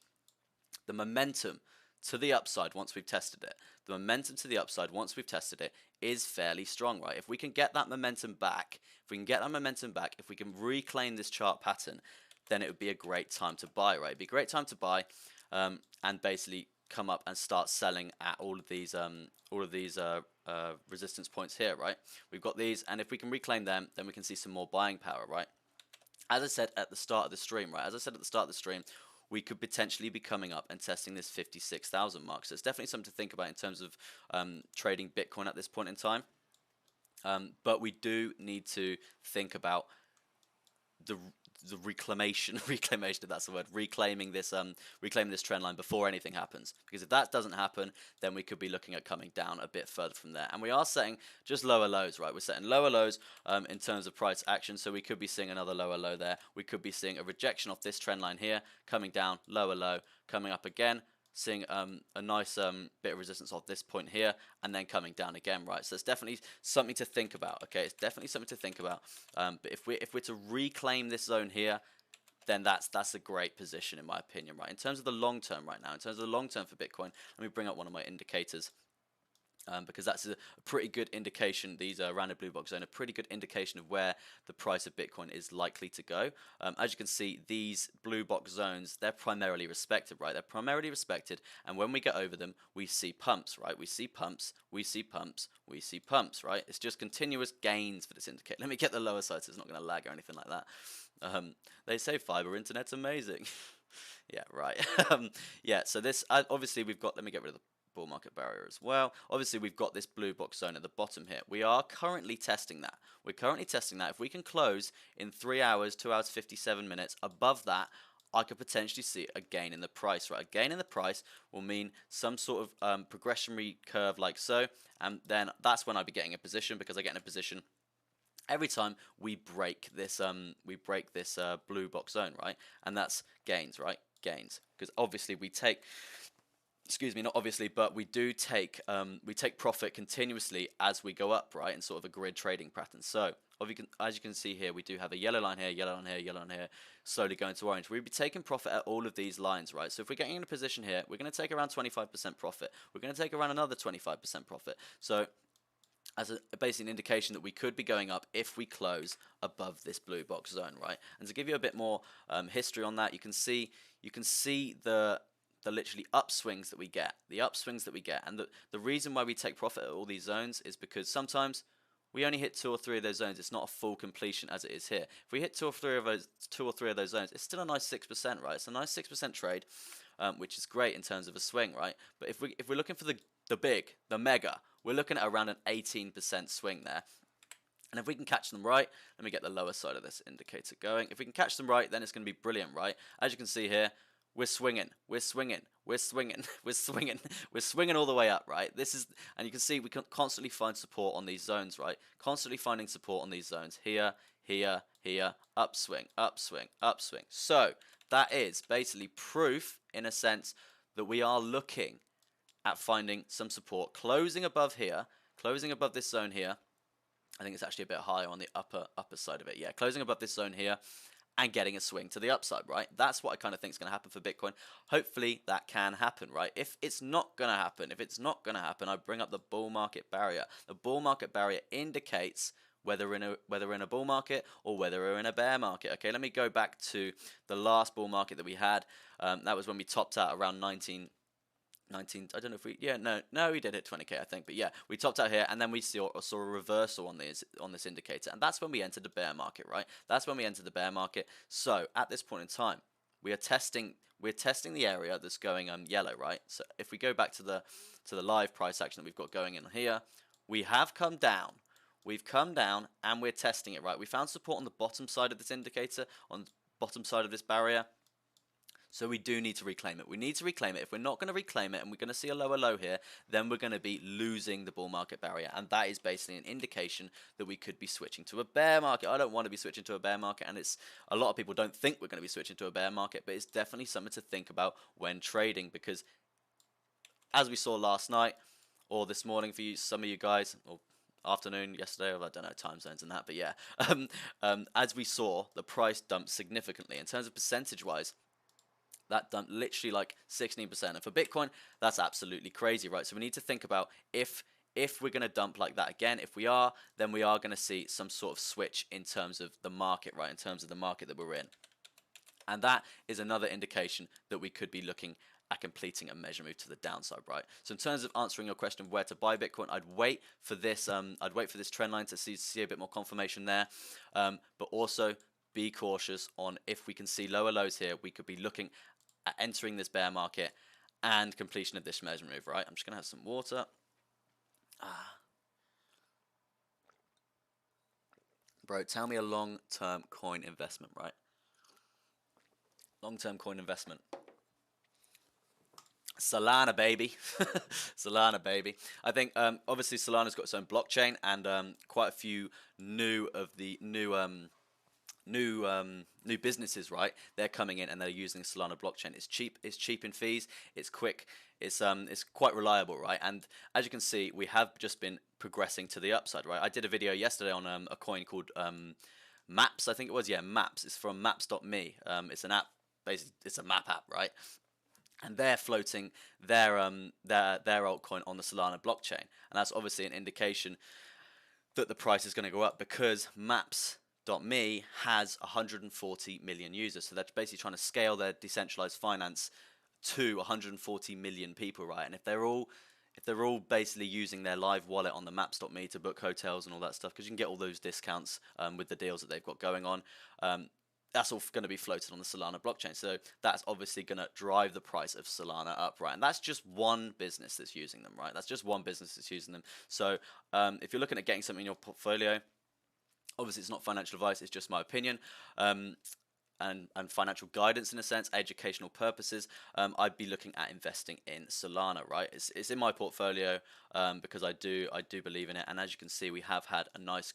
the momentum to the upside once we've tested it. The momentum to the upside once we've tested it is fairly strong, right? If we can get that momentum back, if we can reclaim this chart pattern, then it would be a great time to buy, right? It'd be a great time to buy, and basically come up and start selling at all of these resistance points here, right? We've got these, and if we can reclaim them, then we can see some more buying power, right? As I said at the start of the stream, we could potentially be coming up and testing this 56,000 mark. So it's definitely something to think about in terms of trading Bitcoin at this point in time. But we do need to think about the reclamation, if that's the word, reclaiming this trend line before anything happens. Because if that doesn't happen, then we could be looking at coming down a bit further from there. And we are setting just lower lows, right? We're setting lower lows in terms of price action, so we could be seeing another lower low there. We could be seeing a rejection off this trend line here, coming down, lower low, coming up again, seeing a nice bit of resistance off this point here, and then coming down again, right? So it's definitely something to think about, okay? It's definitely something to think about. But if we're to reclaim this zone here, then that's a great position in my opinion, right? In terms of the long term right now, in terms of the long term for Bitcoin, let me bring up one of my indicators. Because that's a pretty good indication, these random blue box zone, a pretty good indication of where the price of Bitcoin is likely to go. As you can see, these blue box zones, they're primarily respected, right? They're primarily respected, and when we get over them, we see pumps, right? We see pumps, we see pumps, we see pumps, right? It's just continuous gains for this indicator. Let me get the lower side so it's not going to lag or anything like that. They say fiber internet's amazing. Yeah, right. Yeah, so this, obviously we've got, let me get rid of the bull market barrier as well. Obviously we've got this blue box zone at the bottom here. We are currently testing that. We're currently testing that. If we can close in 3 hours, 2 hours, 57 minutes above that, I could potentially see a gain in the price, right? A gain in the price will mean some sort of progressionary curve like so, and then that's when I'd be getting a position, because I get in a position every time we break this blue box zone, right? And that's gains, right? Gains, because obviously we take, excuse me, not obviously, but we do take profit continuously as we go up, right, in sort of a grid trading pattern. So as you can see here, we do have a yellow line here, yellow line here, yellow line here, slowly going to orange. We'd be taking profit at all of these lines, right? So if we're getting in a position here, we're going to take around 25% profit. We're going to take around another 25% profit. So as basically an indication that we could be going up if we close above this blue box zone, right? And to give you a bit more history on that, you can see the literally upswings that we get, and the reason why we take profit at all these zones is because sometimes we only hit 2 or 3 of those zones. It's not a full completion as it is here. If we hit 2 or 3 of those zones, it's still a nice 6%, right? It's a nice 6% trade, which is great in terms of a swing, right? But if we're looking for the mega, we're looking at around an 18% swing there. And if we can catch them right, let me get the lower side of this indicator going. If we can catch them right, then it's going to be brilliant, right? As you can see here, we're swinging, we're swinging, we're swinging, we're swinging, we're swinging all the way up, right? This is, and you can see we can constantly find support on these zones, right? Constantly finding support on these zones here, here, here, upswing, upswing, upswing. So that is basically proof, in a sense, that we are looking at finding some support, closing above here, closing above this zone here. I think it's actually a bit higher on the upper side of it. Yeah, closing above this zone here and getting a swing to the upside, right? That's what I kind of think is going to happen for Bitcoin. Hopefully that can happen, right? If it's not going to happen, I bring up the bull market barrier. The bull market barrier indicates whether we're in a bull market or whether we're in a bear market. Okay, let me go back to the last bull market that we had. That was when we topped out around 19, I don't know if we, yeah, no, we did hit 20k, I think, but yeah, we topped out here, and then we saw a reversal on this indicator, and that's when we entered the bear market, right? That's when we entered the bear market. So at this point in time, we're testing the area that's going yellow, right? So if we go back to the live price action that we've got going in here, we have come down. We've come down, and we're testing it, right? We found support on the bottom side of this indicator, on the bottom side of this barrier. So we do need to reclaim it. We need to reclaim it. If we're not going to reclaim it and we're going to see a lower low here, then we're going to be losing the bull market barrier. And that is basically an indication that we could be switching to a bear market. I don't want to be switching to a bear market, and it's a lot of people don't think we're going to be switching to a bear market, but it's definitely something to think about when trading, because as we saw last night or this morning for you, some of you guys, or afternoon yesterday, or I don't know, time zones and that, but yeah, as we saw, the price dumped significantly in terms of percentage wise. That dumped literally like 16%, and for Bitcoin, that's absolutely crazy, right? So we need to think about if we're going to dump like that again. If we are, then we are going to see some sort of switch in terms of the market, right? In terms of the market that we're in, and that is another indication that we could be looking at completing a measure move to the downside, right? So in terms of answering your question of where to buy Bitcoin, I'd wait for this. I'd wait for this trend line to see a bit more confirmation there, but also be cautious on if we can see lower lows here. We could be looking at entering this bear market and completion of this measure move, right? I'm just gonna have some water. Bro, tell me a long-term coin investment, right? Long-term coin investment. Solana, baby. Solana, baby. I think obviously Solana's got its own blockchain, and quite a few new businesses, right? They're coming in and they're using Solana blockchain. It's cheap in fees, it's quick, it's quite reliable, right? And as you can see, we have just been progressing to the upside, right? I did a video yesterday on a coin called Maps, I think it was. Yeah, Maps. It's from maps.me. It's an app, basically it's a map app, right? And they're floating their altcoin on the Solana blockchain, and that's obviously an indication that the price is going to go up, because Maps.me has 140 million users. So they're basically trying to scale their decentralized finance to 140 million people, right? And if they're all basically using their live wallet on the Maps.me to book hotels and all that stuff, because you can get all those discounts with the deals that they've got going on, that's all going to be floated on the Solana blockchain. So that's obviously going to drive the price of Solana up, right? And that's just one business that's using them, right? That's just one business that's using them. So if you're looking at getting something in your portfolio, obviously it's not financial advice, it's just my opinion. And financial guidance in a sense, educational purposes, I'd be looking at investing in Solana, right? It's in my portfolio because I do believe in it, and as you can see, we have had a nice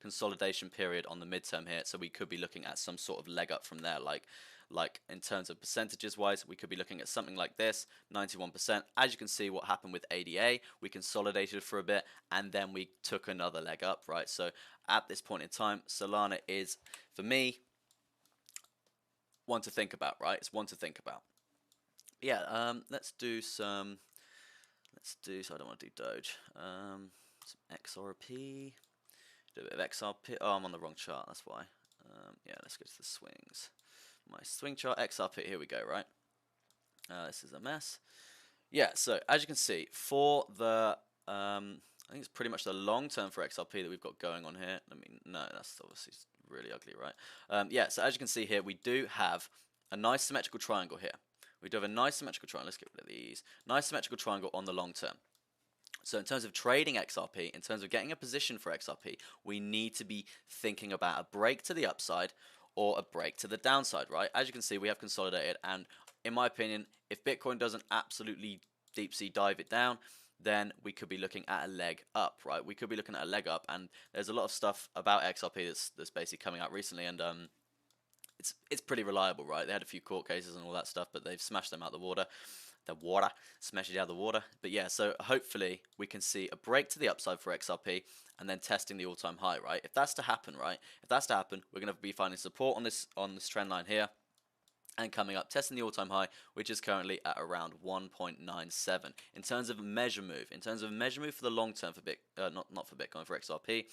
consolidation period on the midterm here, so we could be looking at some sort of leg up from there, like in terms of percentages wise, we could be looking at something like this, 91%. As you can see, what happened with ADA, we consolidated for a bit and then we took another leg up, right? So at this point in time, Solana is, for me, one to think about, right? It's one to think about. Yeah, let's do some, so I don't want to do Doge. Some XRP, do a bit of XRP. Oh, I'm on the wrong chart, that's why. Yeah, let's go to the swings. My swing chart, XRP, here we go, right? This is a mess. Yeah, so as you can see, for the, I think it's pretty much the long term for XRP that we've got going on here. I mean, no, that's obviously really ugly, right? Yeah, so as you can see here, we do have a nice symmetrical triangle here. We do have a nice symmetrical triangle. Let's get rid of these. Nice symmetrical triangle on the long term. So in terms of trading XRP, in terms of getting a position for XRP, we need to be thinking about a break to the upside or a break to the downside, right? As you can see, we have consolidated, and in my opinion, if Bitcoin doesn't absolutely deep sea dive it down, then we could be looking at a leg up, right? We could be looking at a leg up, and there's a lot of stuff about XRP that's basically coming out recently, and it's pretty reliable, right? They had a few court cases and all that stuff, but they've smashed them out the water. Smashed it out of the water. But yeah, so hopefully we can see a break to the upside for XRP and then testing the all-time high, right? If that's to happen, right? If that's to happen, we're going to be finding support on this trend line here, and coming up, testing the all-time high, which is currently at around 1.97. In terms of measure move, for the long term for not for Bitcoin, for XRP,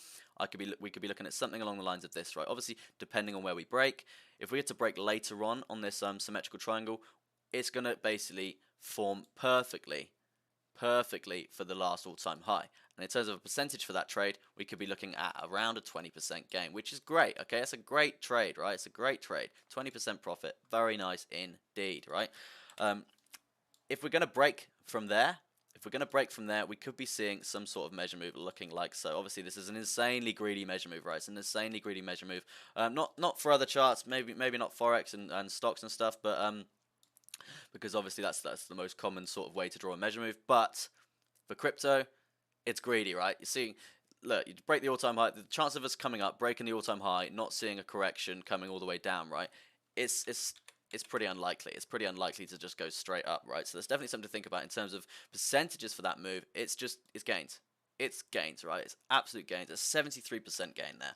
we could be looking at something along the lines of this, right? Obviously, depending on where we break. If we get to break later on this symmetrical triangle, it's going to basically form perfectly for the last all-time high. And in terms of a percentage for that trade, we could be looking at around a 20% gain, which is great. Okay, that's a great trade, right? It's a great trade. 20% profit, very nice indeed, right? If we're going to break from there, we could be seeing some sort of measure move looking like so. Obviously, this is an insanely greedy measure move, right? It's an insanely greedy measure move. Not for other charts, maybe not Forex and stocks and stuff, but because obviously that's the most common sort of way to draw a measure move. But for crypto, it's greedy, right? You see, look, you break the all-time high. The chance of us coming up, breaking the all-time high, not seeing a correction coming all the way down, right? It's pretty unlikely. It's pretty unlikely to just go straight up, right? So there's definitely something to think about in terms of percentages for that move. It's gains. It's gains, right? It's absolute gains. It's 73% gain there.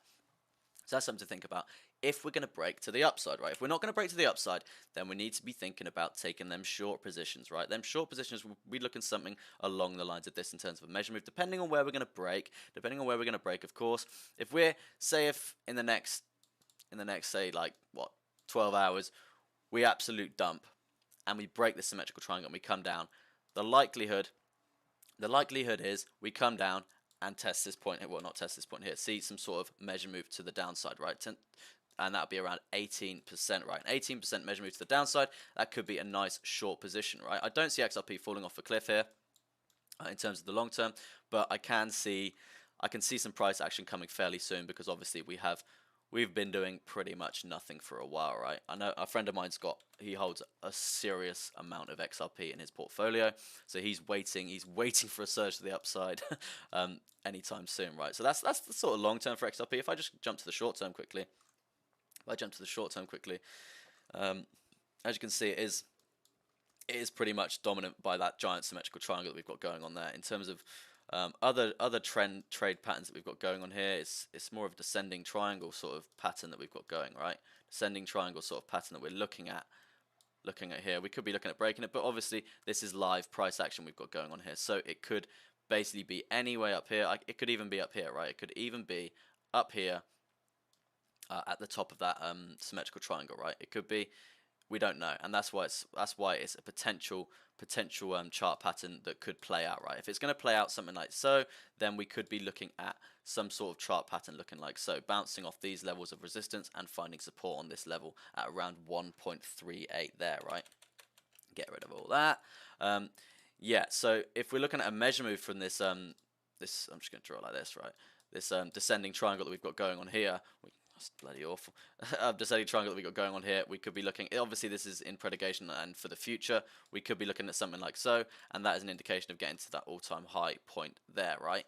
So that's something to think about if we're going to break to the upside, right? If we're not going to break to the upside, then we need to be thinking about taking them short positions, right? Them short positions, we're looking something along the lines of this in terms of a measure move, depending on where we're going to break. Of course. If we're, if in the next, say, like, 12 hours, we absolute dump and we break the symmetrical triangle and we come down, the likelihood is we come down and test this point, well, not test this point here, see some sort of measure move to the downside, right? And that would be around 18%, right? An 18% measure move to the downside, that could be a nice short position, right? I don't see XRP falling off a cliff here in terms of the long term, but I can see some price action coming fairly soon because obviously we've been doing pretty much nothing for a while, right? I know a friend of mine's he holds a serious amount of XRP in his portfolio, so he's waiting for a surge to the upside anytime soon, right? So that's the sort of long term for XRP. If I just jump to the short term quickly, as you can see, it is pretty much dominant by that giant symmetrical triangle that we've got going on there. In terms of other trade patterns that we've got going on here, it's more of a descending triangle sort of pattern that we've got going, right? Descending triangle sort of pattern that we're looking at here. We could be looking at breaking it, but obviously this is live price action we've got going on here, so it could basically be any way up here. It could even be up here, right? It could even be up here at the top of that symmetrical triangle, right? It could be. We don't know, and that's why it's a potential chart pattern that could play out, right? If it's going to play out something like so, then we could be looking at some sort of chart pattern looking like so, bouncing off these levels of resistance and finding support on this level at around 1.38 there, right? Get rid of all that. Yeah, so if we're looking at a measure move from this, I'm just going to draw it like this, right? This descending triangle that we've got going on here. That's bloody awful. Descending triangle that we've got going on here. We could be looking, obviously this is in predication and for the future, we could be looking at something like so, and that is an indication of getting to that all-time high point there, right?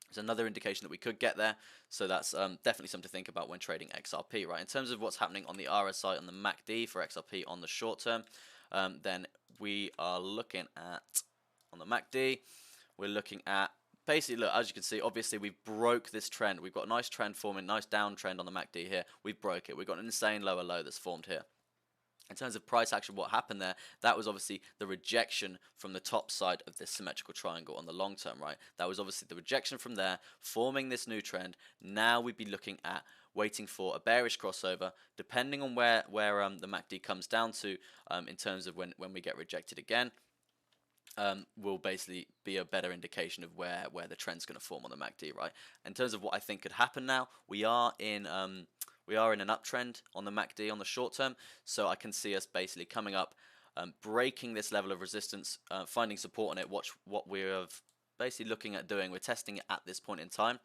There's another indication that we could get there, so that's definitely something to think about when trading XRP, right? In terms of what's happening on the RSI and the MACD for XRP on the short term, then we are looking at, on the MACD, we're looking at, basically, look, as you can see, obviously we broke this trend. We've got a nice trend forming, nice downtrend on the MACD here. We broke it. We've got an insane lower low that's formed here. In terms of price action, what happened there, that was obviously the rejection from the top side of this symmetrical triangle on the long term, right? That was obviously the rejection from there, forming this new trend. Now we'd be looking at waiting for a bearish crossover, depending on where the MACD comes down to in terms of when we get rejected again. Will basically be a better indication of where the trend's going to form on the MACD, right? In terms of what I think could happen now, we are in an uptrend on the MACD on the short term, so I can see us basically coming up, breaking this level of resistance, finding support on it. Watch what we're basically looking at doing. We're testing it at this point in time,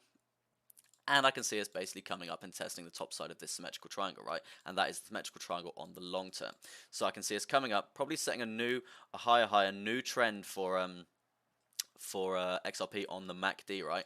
And I can see us basically coming up and testing the top side of this symmetrical triangle, right? And that is the symmetrical triangle on the long term. So I can see us coming up, probably setting a higher high, a new trend for XRP on the MACD, right?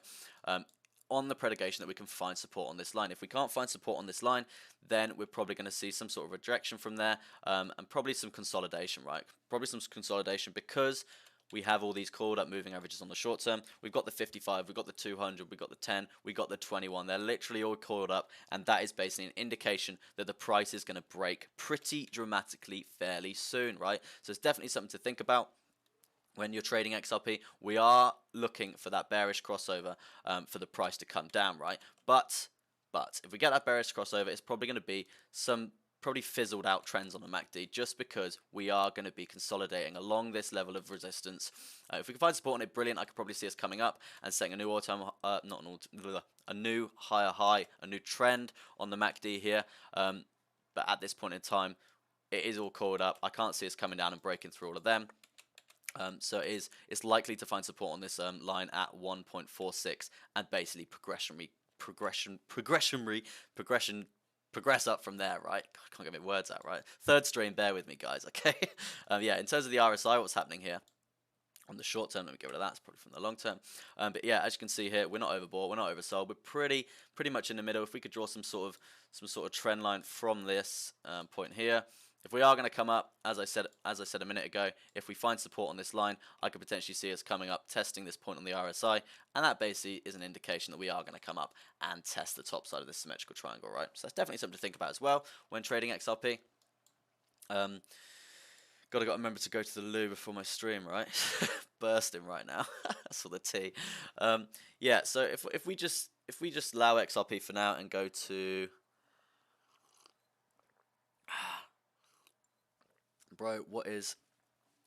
On the predication that we can find support on this line. If we can't find support on this line, then we're probably going to see some sort of rejection from there, and probably some consolidation, right? Probably some consolidation because we have all these called up moving averages on the short term. We've got the 55, we've got the 200, we've got the 10, we've got the 21. They're literally all called up, and that is basically an indication that the price is going to break pretty dramatically fairly soon, right? So it's definitely something to think about. When you're trading XRP, we are looking for that bearish crossover for the price to come down, right? But if we get that bearish crossover, it's probably going to be some probably fizzled out trends on the MACD, just because we are going to be consolidating along this level of resistance. If we can find support on it, brilliant. I could probably see us coming up and setting a new a new higher high, a new trend on the MACD here. But at this point in time, it is all called up. I can't see us coming down and breaking through all of them. So it's likely to find support on this line at 1.46 and basically progress up from there, right? God, I can't get my words out, right? Third stream, bear with me, guys, okay? Yeah, in terms of the RSI, what's happening here on the short term, let me get rid of that, it's probably from the long term. But yeah, as you can see here, we're not overbought, we're not oversold, we're pretty much in the middle. If we could draw some sort of trend line from this point here, if we are going to come up, as I said a minute ago, if we find support on this line, I could potentially see us coming up, testing this point on the RSI, and that basically is an indication that we are going to come up and test the top side of this symmetrical triangle, right? So that's definitely something to think about as well when trading XRP. Gotta remember to go to the loo before my stream, right? Bursting right now. That's for the tea. Yeah, so if we just allow XRP for now and go to bro, what is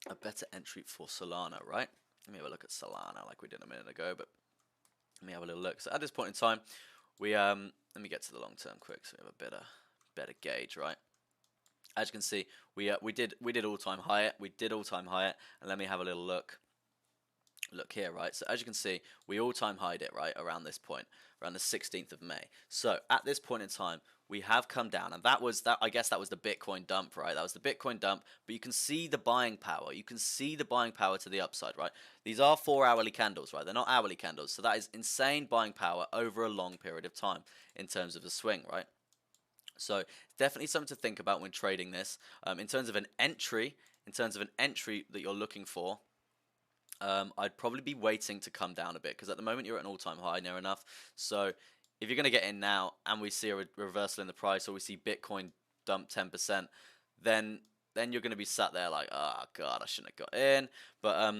a better entry for Solana, right? Let me have a look at Solana like we did a minute ago, but let me have a little look. So at this point in time, we let me get to the long term quick so we have a better gauge, right? As you can see, we did all-time high. We did all-time high, and let me have a little look. Look here, right? So as you can see, we all-time high'd it, right, around this point, around the 16th of May. So at this point in time, we have come down, and I guess that was the Bitcoin dump, right? That was the Bitcoin dump, but you can see the buying power. You can see the buying power to the upside, right? These are 4-hourly candles, right? They're not hourly candles, so that is insane buying power over a long period of time in terms of the swing, right? So definitely something to think about when trading this. In terms of an entry that you're looking for, I'd probably be waiting to come down a bit, because at the moment you're at an all-time high near enough. So if you're going to get in now and we see a reversal in the price, or we see Bitcoin dump 10%, then you're going to be sat there like, oh god, I shouldn't have got in. But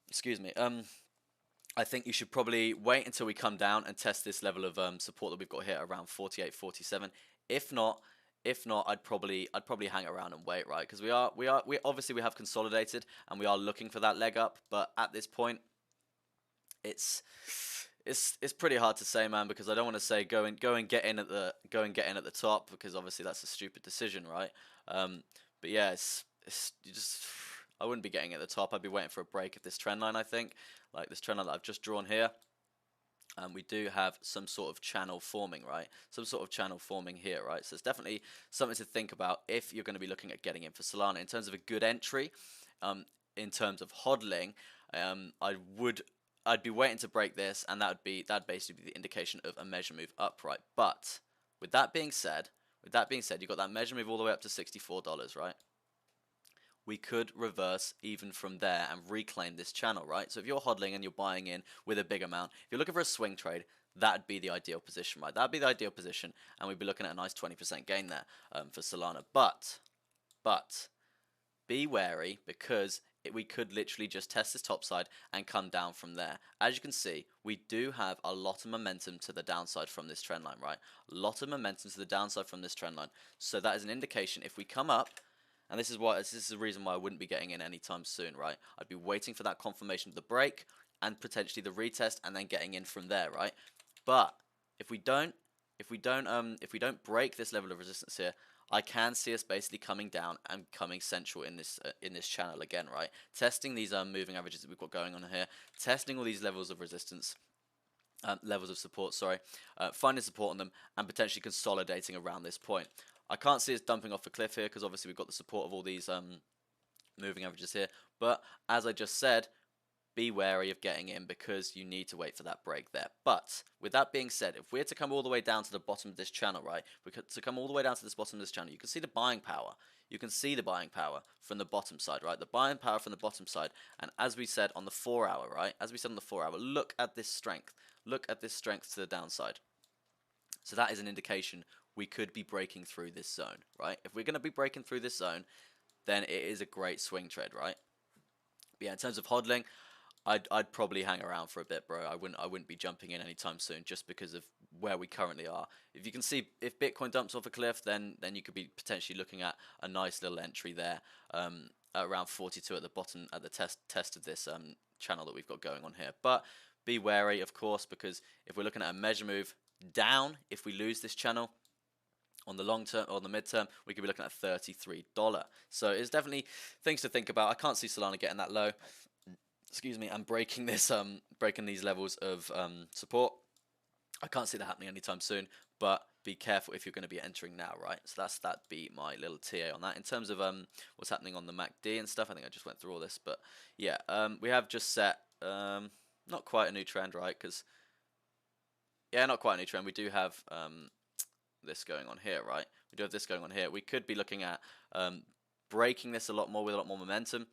excuse me. I think you should probably wait until we come down and test this level of support that we've got here around 48, 47. If not, I'd probably hang around and wait, right? Because we obviously we have consolidated and we are looking for that leg up, but at this point, it's pretty hard to say, man, because I don't want to say go and get in at the top, because obviously that's a stupid decision, right? But yeah, I wouldn't be getting at the top. I'd be waiting for a break of this trend line, I think. Like this trend line that I've just drawn here. We do have some sort of channel forming, right? Some sort of channel forming here, right? So it's definitely something to think about if you're going to be looking at getting in for Solana. In terms of a good entry, in terms of hodling, I'd be waiting to break this, and that'd basically be the indication of a measure move up, right? But with that being said, you've got that measure move all the way up to $64, right? We could reverse even from there and reclaim this channel, right? So if you're hodling and you're buying in with a big amount, if you're looking for a swing trade, that'd be the ideal position, right? That'd be the ideal position, and we'd be looking at a nice 20% gain there for Solana. But be wary, because we could literally just test this top side and come down from there. As you can see, we do have a lot of momentum to the downside from this trend line, right? A lot of momentum to the downside from this trend line. So that is an indication. If we come up, and this is the reason why I wouldn't be getting in anytime soon, right? I'd be waiting for that confirmation of the break and potentially the retest, and then getting in from there, right? But if we don't break this level of resistance here, I can see us basically coming down and coming central in this channel again, right? Testing these moving averages that we've got going on here, testing all these levels of resistance, levels of support, sorry, finding support on them and potentially consolidating around this point. I can't see us dumping off a cliff here because obviously we've got the support of all these moving averages here. But as I just said, be wary of getting in because you need to wait for that break there. But with that being said, if we're to come all the way down to the bottom of this channel, right, to come all the way down to this bottom of this channel, you can see the buying power. You can see the buying power from the bottom side, right? The buying power from the bottom side. And as we said on the 4 hour, right, as we said on the 4 hour, look at this strength. Look at this strength to the downside. So that is an indication we could be breaking through this zone, right? If we're going to be breaking through this zone, then it is a great swing trade, right? But yeah, in terms of hodling, I'd probably hang around for a bit, bro. I wouldn't be jumping in anytime soon just because of where we currently are. If you can see, if Bitcoin dumps off a cliff, then you could be potentially looking at a nice little entry there, at around 42 at the bottom at the test of this channel that we've got going on here. But be wary, of course, because if we're looking at a measure move down, if we lose this channel on the long term or on the midterm, we could be looking at $33. So it's definitely things to think about. I can't see Solana getting that low. Excuse me, and breaking this breaking these levels of support. I can't see that happening anytime soon, but be careful if you're going to be entering now, right? So that'd be my little TA on that. In terms of what's happening on the MACD and stuff, I think I just went through all this, but yeah, we have just set not quite a new trend, right? Because yeah, not quite a new trend. We do have this going on here, right? We do have this going on here. We could be looking at breaking this a lot more with a lot more momentum.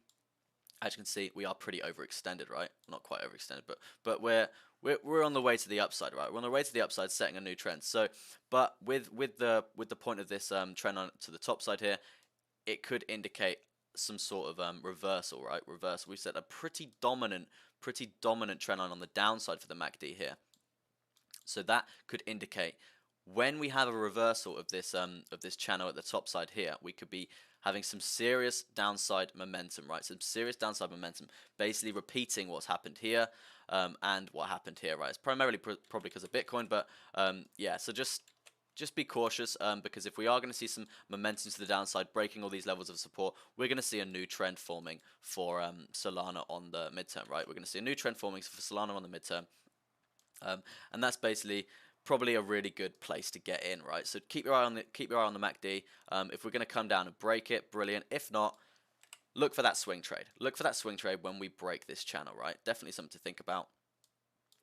As you can see, we are pretty overextended, right? Not quite overextended, but we're on the way to the upside, right? We're on the way to the upside, setting a new trend. So, but with the point of this trend on to the top side here, it could indicate some sort of reversal, right? Reversal. We've set a pretty dominant trend line on the downside for the MACD here. So that could indicate when we have a reversal of this channel at the top side here, we could be having some serious downside momentum, right? Some serious downside momentum, basically repeating what's happened here and what happened here, right? It's primarily probably because of Bitcoin, but yeah. So just be cautious because if we are going to see some momentum to the downside, breaking all these levels of support, we're going to see a new trend forming for Solana on the midterm, right? We're going to see a new trend forming for Solana on the midterm, and that's basically probably a really good place to get in, right? So keep your eye on the MACD. If we're going to come down and break it, brilliant. If not, look for that swing trade. Look for that swing trade when we break this channel, right? Definitely something to think about.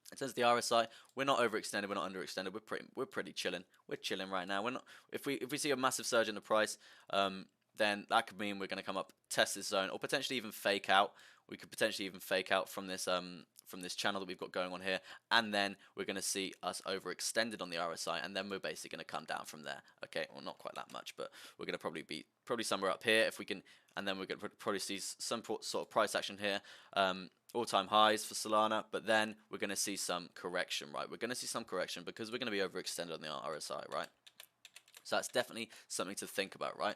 In terms of the RSI, we're not overextended, we're not underextended. We're pretty chilling. We're chilling right now. We're not. If we see a massive surge in the price, then that could mean we're going to come up, test this zone, or potentially even fake out. We could potentially even fake out from this channel that we've got going on here, and then we're going to see us overextended on the RSI, and then we're basically going to come down from there. Okay, well, not quite that much, but we're going to probably be somewhere up here if we can, and then we're going to probably see some sort of price action here. All-time highs for Solana, but then we're going to see some correction, right? We're going to see some correction because we're going to be overextended on the RSI, right? So that's definitely something to think about, right?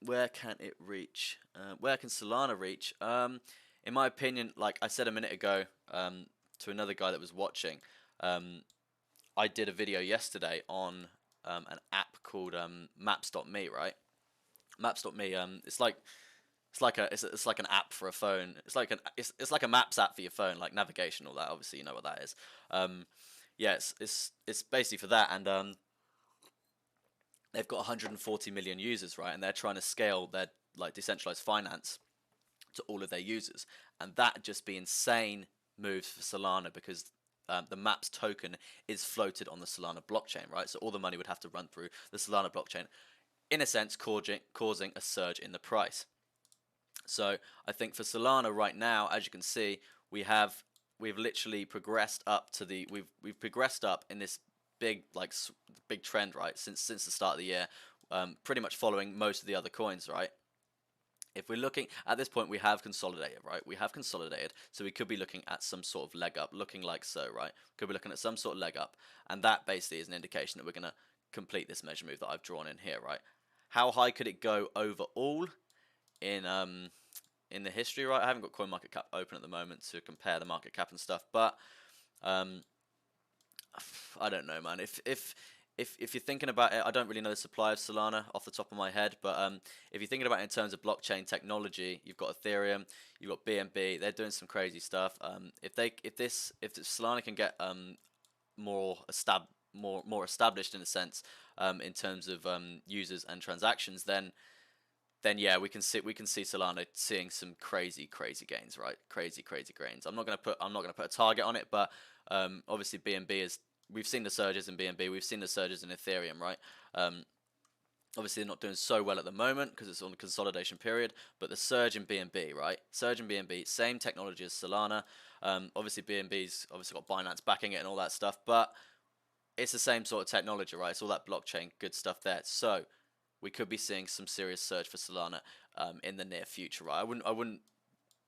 Where can it reach? Where can Solana reach? In my opinion, like I said a minute ago to another guy that was watching, I did a video yesterday on an app called Maps.me, right? Maps.me, it's like an app for a phone. It's like a maps app for your phone, like navigation, all that. Obviously, you know what that is. Yeah, it's basically for that, and they've got 140 million users, right? And they're trying to scale their like decentralized finance to all of their users, and that'd just be insane moves for Solana because the Maps token is floated on the Solana blockchain, right? So all the money would have to run through the Solana blockchain, in a sense, causing a surge in the price. So I think for Solana right now, as you can see, we've literally progressed up to we've progressed up in this big trend, right, since the start of the year, pretty much following most of the other coins, right? If we're looking at this point, we have consolidated, right? We have consolidated, so we could be looking at some sort of leg up, looking like so, right? Could be looking at some sort of leg up, and that basically is an indication that we're going to complete this measure move that I've drawn in here, right? How high could it go overall in the history, right? I haven't got CoinMarketCap open at the moment to compare the market cap and stuff, but I don't know, man. if you're thinking about it, I don't really know the supply of Solana off the top of my head, but if you're thinking about it in terms of blockchain technology, you've got Ethereum, you've got BNB, they're doing some crazy stuff. If Solana can get more established in a sense, in terms of users and transactions, then yeah, we can see Solana seeing some crazy gains, right? Crazy gains. I'm not gonna put a target on it, but obviously BNB is. We've seen the surges in BNB. We've seen the surges in Ethereum, right? Obviously they're not doing so well at the moment because it's on the consolidation period. But the surge in BNB, right? Surge in BNB, same technology as Solana. Obviously BNB's obviously got Binance backing it and all that stuff, but it's the same sort of technology, right? It's all that blockchain good stuff there. So we could be seeing some serious surge for Solana in the near future, right? I wouldn't.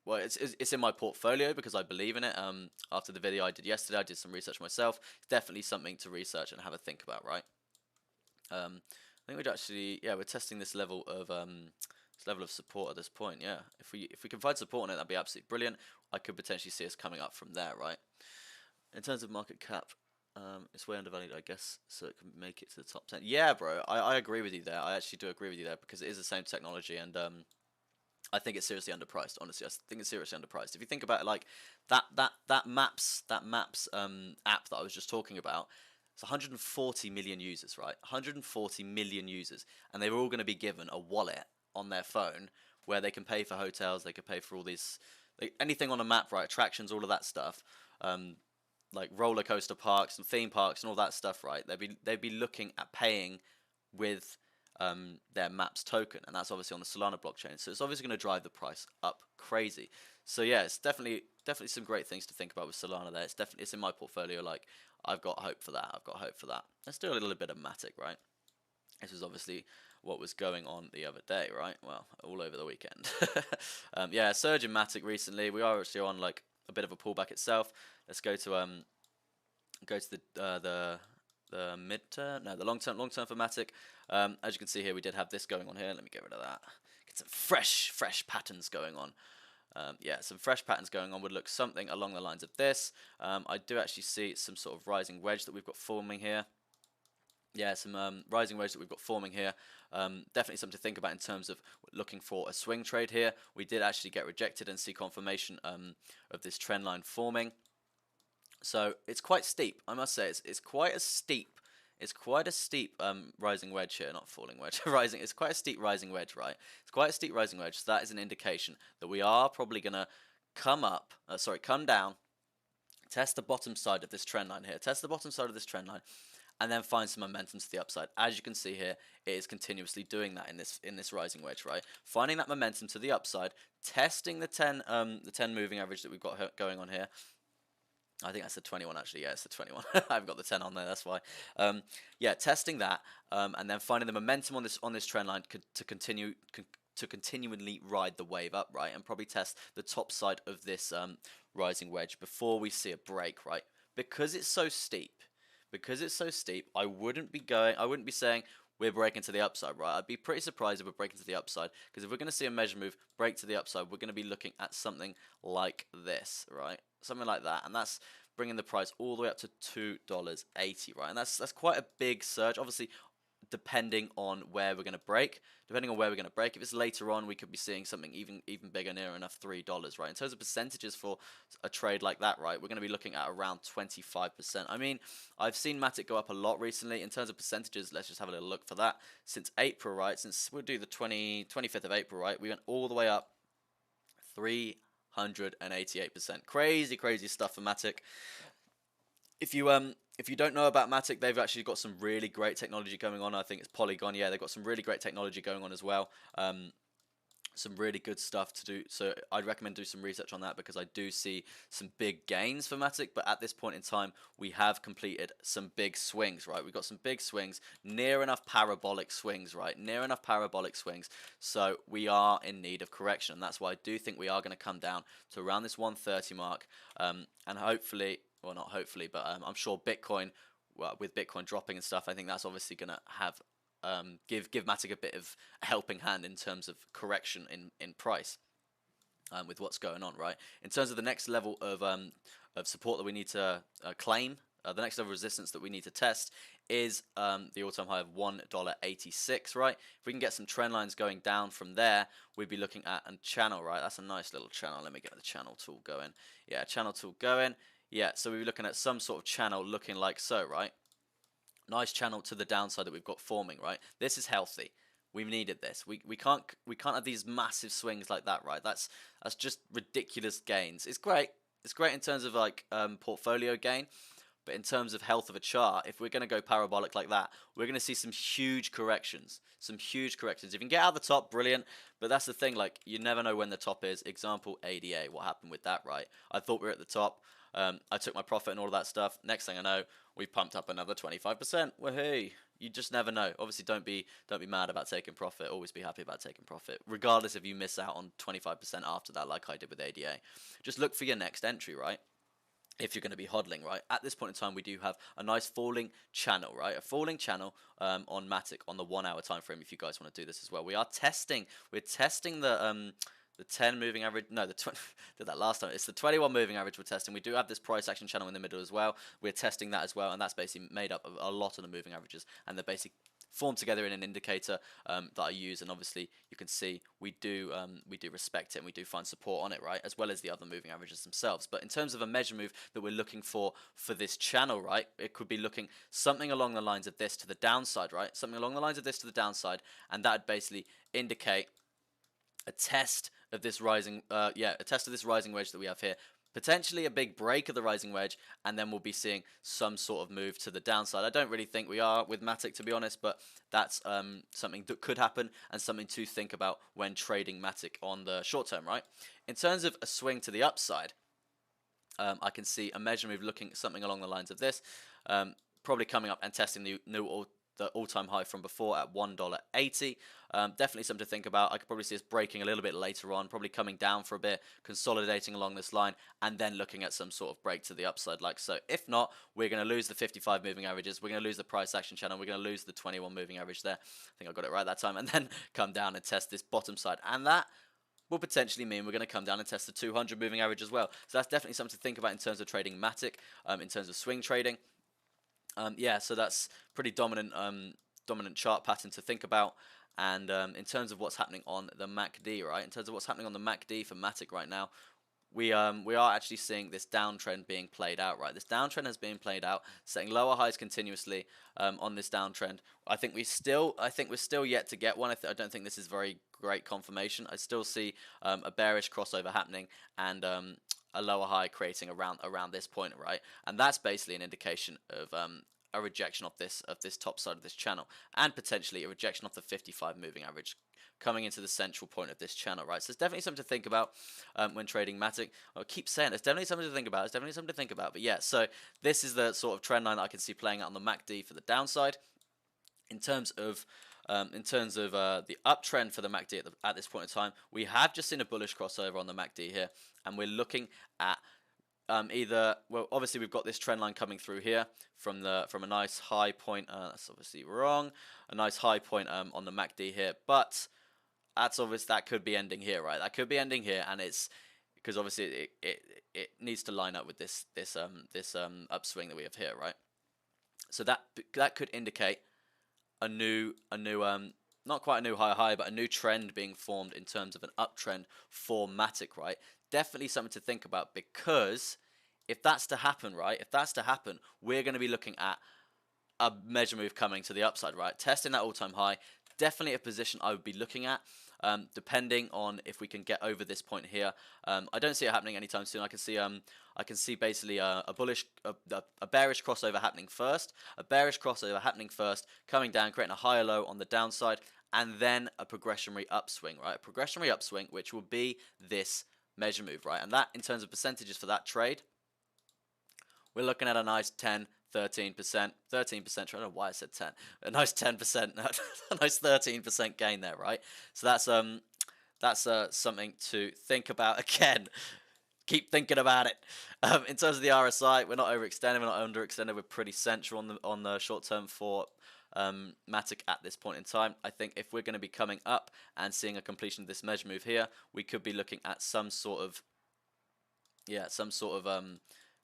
Well, it's in my portfolio because I believe in it. After the video I did yesterday, I did some research myself. It's definitely something to research and have a think about, right? I think we're testing this level of support at this point. Yeah, if we can find support on it, that'd be absolutely brilliant. I could potentially see us coming up from there, right? In terms of market cap, it's way undervalued, I guess, so it can make it to the top 10. Yeah, bro, I agree with you there. I actually do agree with you there because it is the same technology, and I think it's seriously underpriced. Honestly, I think it's seriously underpriced. If you think about it, like that maps app that I was just talking about, it's 140 million users, right? 140 million users, and they're all going to be given a wallet on their phone where they can pay for hotels, they can pay for all these, like, anything on a map, right? Attractions, all of that stuff. Like roller coaster parks and theme parks and all that stuff, right? They'd be looking at paying with their Maps token, and that's obviously on the Solana blockchain. So it's obviously going to drive the price up crazy. So yeah, it's definitely some great things to think about with Solana there. It's in my portfolio. Like, I've got hope for that. Let's do a little bit of Matic, right? This was obviously what was going on the other day, right? Well, all over the weekend. Yeah, surge in Matic recently. We are actually on like a bit of a pullback itself. Let's go to the mid-term, no, the long-term for Matic. As you can see here, we did have this going on here. Let me get rid of that. Get some fresh patterns going on. Yeah, some fresh patterns going on would look something along the lines of this. I do actually see some sort of rising wedge that we've got forming here. Yeah, some rising wedge that we've got forming here. Definitely something to think about in terms of looking for a swing trade here. We did actually get rejected and see confirmation of this trend line forming. So it's quite steep, I must say. It's quite a steep rising wedge here, not falling wedge. It's quite a steep rising wedge, right? It's quite a steep rising wedge. So that is an indication that we are probably gonna come down, test the bottom side of this trend line here, and then find some momentum to the upside. As you can see here, it is continuously doing that in this rising wedge, right? Finding that momentum to the upside, testing the 10 moving average that we've got going on here. I think that's the 21 actually. Yeah, it's the 21. I've got the 10 on there. That's why. Yeah, testing that, and then finding the momentum on this trend line to continually ride the wave up, right, and probably test the top side of this rising wedge before we see a break, right? Because it's so steep. I wouldn't be saying we're breaking to the upside, right? I'd be pretty surprised if we're breaking to the upside, because if we're going to see a measure move break to the upside, we're going to be looking at something like this, right? Something like that, and that's bringing the price all the way up to $2.80, right? And that's quite a big surge, obviously, depending on where we're going to break. If it's later on, we could be seeing something even bigger, near enough $3, right? In terms of percentages for a trade like that, right, we're going to be looking at around 25%. I mean, I've seen Matic go up a lot recently. In terms of percentages, let's just have a little look for that. Since April, right, since we'll do the 25th of April, right, we went all the way up 388%. Crazy stuff for Matic. If you don't know about Matic, they've actually got some really great technology going on. I think it's Polygon. Yeah, they've got some really great technology going on as well. Some really good stuff to do. So I'd recommend do some research on that, because I do see some big gains for Matic. But at this point in time, we have completed some big swings, right? We've got some big swings, near enough parabolic swings, right? So we are in need of correction. And that's why I do think we are going to come down to around this 130 mark. And hopefully, well, not hopefully, but I'm sure Bitcoin, well, with Bitcoin dropping and stuff, I think that's obviously going to have give Matic a bit of a helping hand in terms of correction in price, with what's going on, right? In terms of the next level of support that we need to claim the next level of resistance that we need to test is the all-time high of $1.86, right? If we can get some trend lines going down from there, we'd be looking at a channel, right? That's a nice little channel. Let me get the channel tool going. Yeah, channel tool going. Yeah, so we'd be looking at some sort of channel looking like so, right? Nice channel to the downside that we've got forming, right? This is healthy. We've needed this. We can't have these massive swings like that, right? That's just ridiculous gains. It's great. It's great in terms of like portfolio gain, but in terms of health of a chart, if we're going to go parabolic like that, we're going to see some huge corrections. Some huge corrections. If you can get out of the top, brilliant. But that's the thing, like, you never know when the top is. Example, ADA. What happened with that, right? I thought we were at the top. I took my profit and all of that stuff. Next thing I know, we pumped up another 25%. Woohoo! You just never know. Obviously, don't be mad about taking profit. Always be happy about taking profit, regardless if you miss out on 25% after that, like I did with ADA. Just look for your next entry, right? If you're going to be hodling, right? At this point in time, we do have a nice falling channel, right? A falling channel on Matic on the 1 hour time frame. If you guys want to do this as well, we're testing the 10 moving average. No, the 20 did that last time. It's the 21 moving average we're testing. We do have this price action channel in the middle as well. We're testing that as well, and that's basically made up of a lot of the moving averages, and they're basically formed together in an indicator that I use, and obviously you can see we do respect it, and we do find support on it, right, as well as the other moving averages themselves. But in terms of a measure move that we're looking for this channel, right, it could be looking something along the lines of this to the downside, right, something along the lines of this to the downside, and that would basically indicate a test of this rising a test of this rising wedge that we have here, potentially a big break of the rising wedge, and then we'll be seeing some sort of move to the downside. I don't really think we are with Matic, to be honest, but that's something that could happen and something to think about when trading Matic on the short term, right? In terms of a swing to the upside, I can see a measure move looking something along the lines of this, probably coming up and testing the all-time high from before at $1.80. Definitely something to think about. I could probably see us breaking a little bit later on, probably coming down for a bit, consolidating along this line, and then looking at some sort of break to the upside like so. If not, we're going to lose the 55 moving averages, we're going to lose the price action channel, we're going to lose the 21 moving average there. I think I got it right that time, and then come down and test this bottom side, and that will potentially mean we're going to come down and test the 200 moving average as well. So that's definitely something to think about in terms of trading Matic, in terms of swing trading. So that's pretty dominant chart pattern to think about. And in terms of what's happening on the MACD, right? In terms of what's happening on the MACD for Matic right now, we are actually seeing this downtrend being played out, right? This downtrend has been played out, setting lower highs continuously on this downtrend. I think we're still yet to get one. I don't think this is very great confirmation. I still see a bearish crossover happening and a lower high creating around this point, right? And that's basically an indication of a rejection of this top side of this channel, and potentially a rejection of the 55 moving average coming into the central point of this channel, right? So it's definitely something to think about when trading Matic. I keep saying it's definitely something to think about. It's definitely something to think about. But yeah, so this is the sort of trend line that I can see playing out on the MACD for the downside. In terms of the uptrend for the MACD at this point in time, we have just seen a bullish crossover on the MACD here, and we're looking at obviously we've got this trend line coming through here from a nice high point. That's obviously wrong. A nice high point on the MACD here, but that's obvious. That could be ending here, right? That could be ending here, and it's because obviously it needs to line up with this upswing that we have here, right? So that could indicate a new not quite a new high, but a new trend being formed in terms of an uptrend for Matic, right? Definitely something to think about, because if that's to happen, right? If that's to happen, we're going to be looking at a measure move coming to the upside, right? Testing that all-time high. Definitely a position I would be looking at, depending on if we can get over this point here. I don't see it happening anytime soon. I can see basically a bearish crossover happening first, coming down, creating a higher low on the downside, and then a progressionary upswing, right? A progressionary upswing, which will be this measure move, right? And that, in terms of percentages for that trade, we're looking at a nice 13%. I don't know why I said 10. A nice 10%, a nice 13% gain there, right? So that's something to think about. Again, keep thinking about it. In terms of the RSI, we're not overextended, we're not underextended. We're pretty central on the short term for Matic at this point in time. I think if we're going to be coming up and seeing a completion of this measure move here, we could be looking at some sort of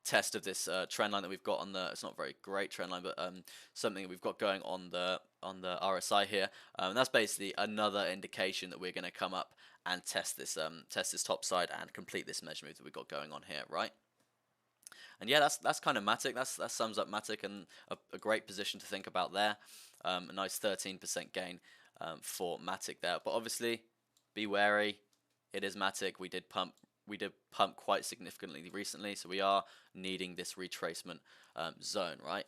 test of this trend line that we've got on the, it's not a very great trend line, but something that we've got going on the RSI here. And that's basically another indication that we're going to come up and test this top side and complete this measure move that we've got going on here, right? And yeah, that's kind of Matic. That sums up Matic, and a great position to think about there. A nice 13% gain for Matic there. But obviously, be wary. It is Matic. We did pump quite significantly recently, so we are needing this retracement zone, right?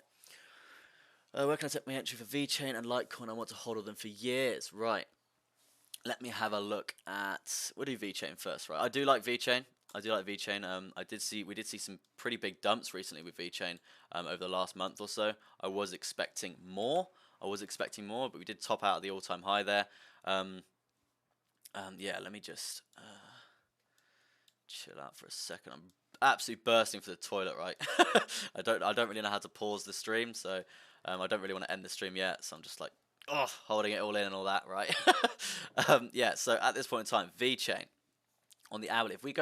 Where can I take my entry for VeChain and Litecoin? I want to hold them for years, right? Let me have a look at, we'll do VeChain first, right? I do like VeChain. We did see some pretty big dumps recently with VeChain over the last month or so. I was expecting more, but we did top out at the all-time high there. Yeah, let me just chill out for a second. I'm absolutely bursting for the toilet, right? I don't really know how to pause the stream, so I don't really want to end the stream yet. So I'm just like, oh, holding it all in and all that, right? Yeah. So at this point in time, VeChain on the hourly. If we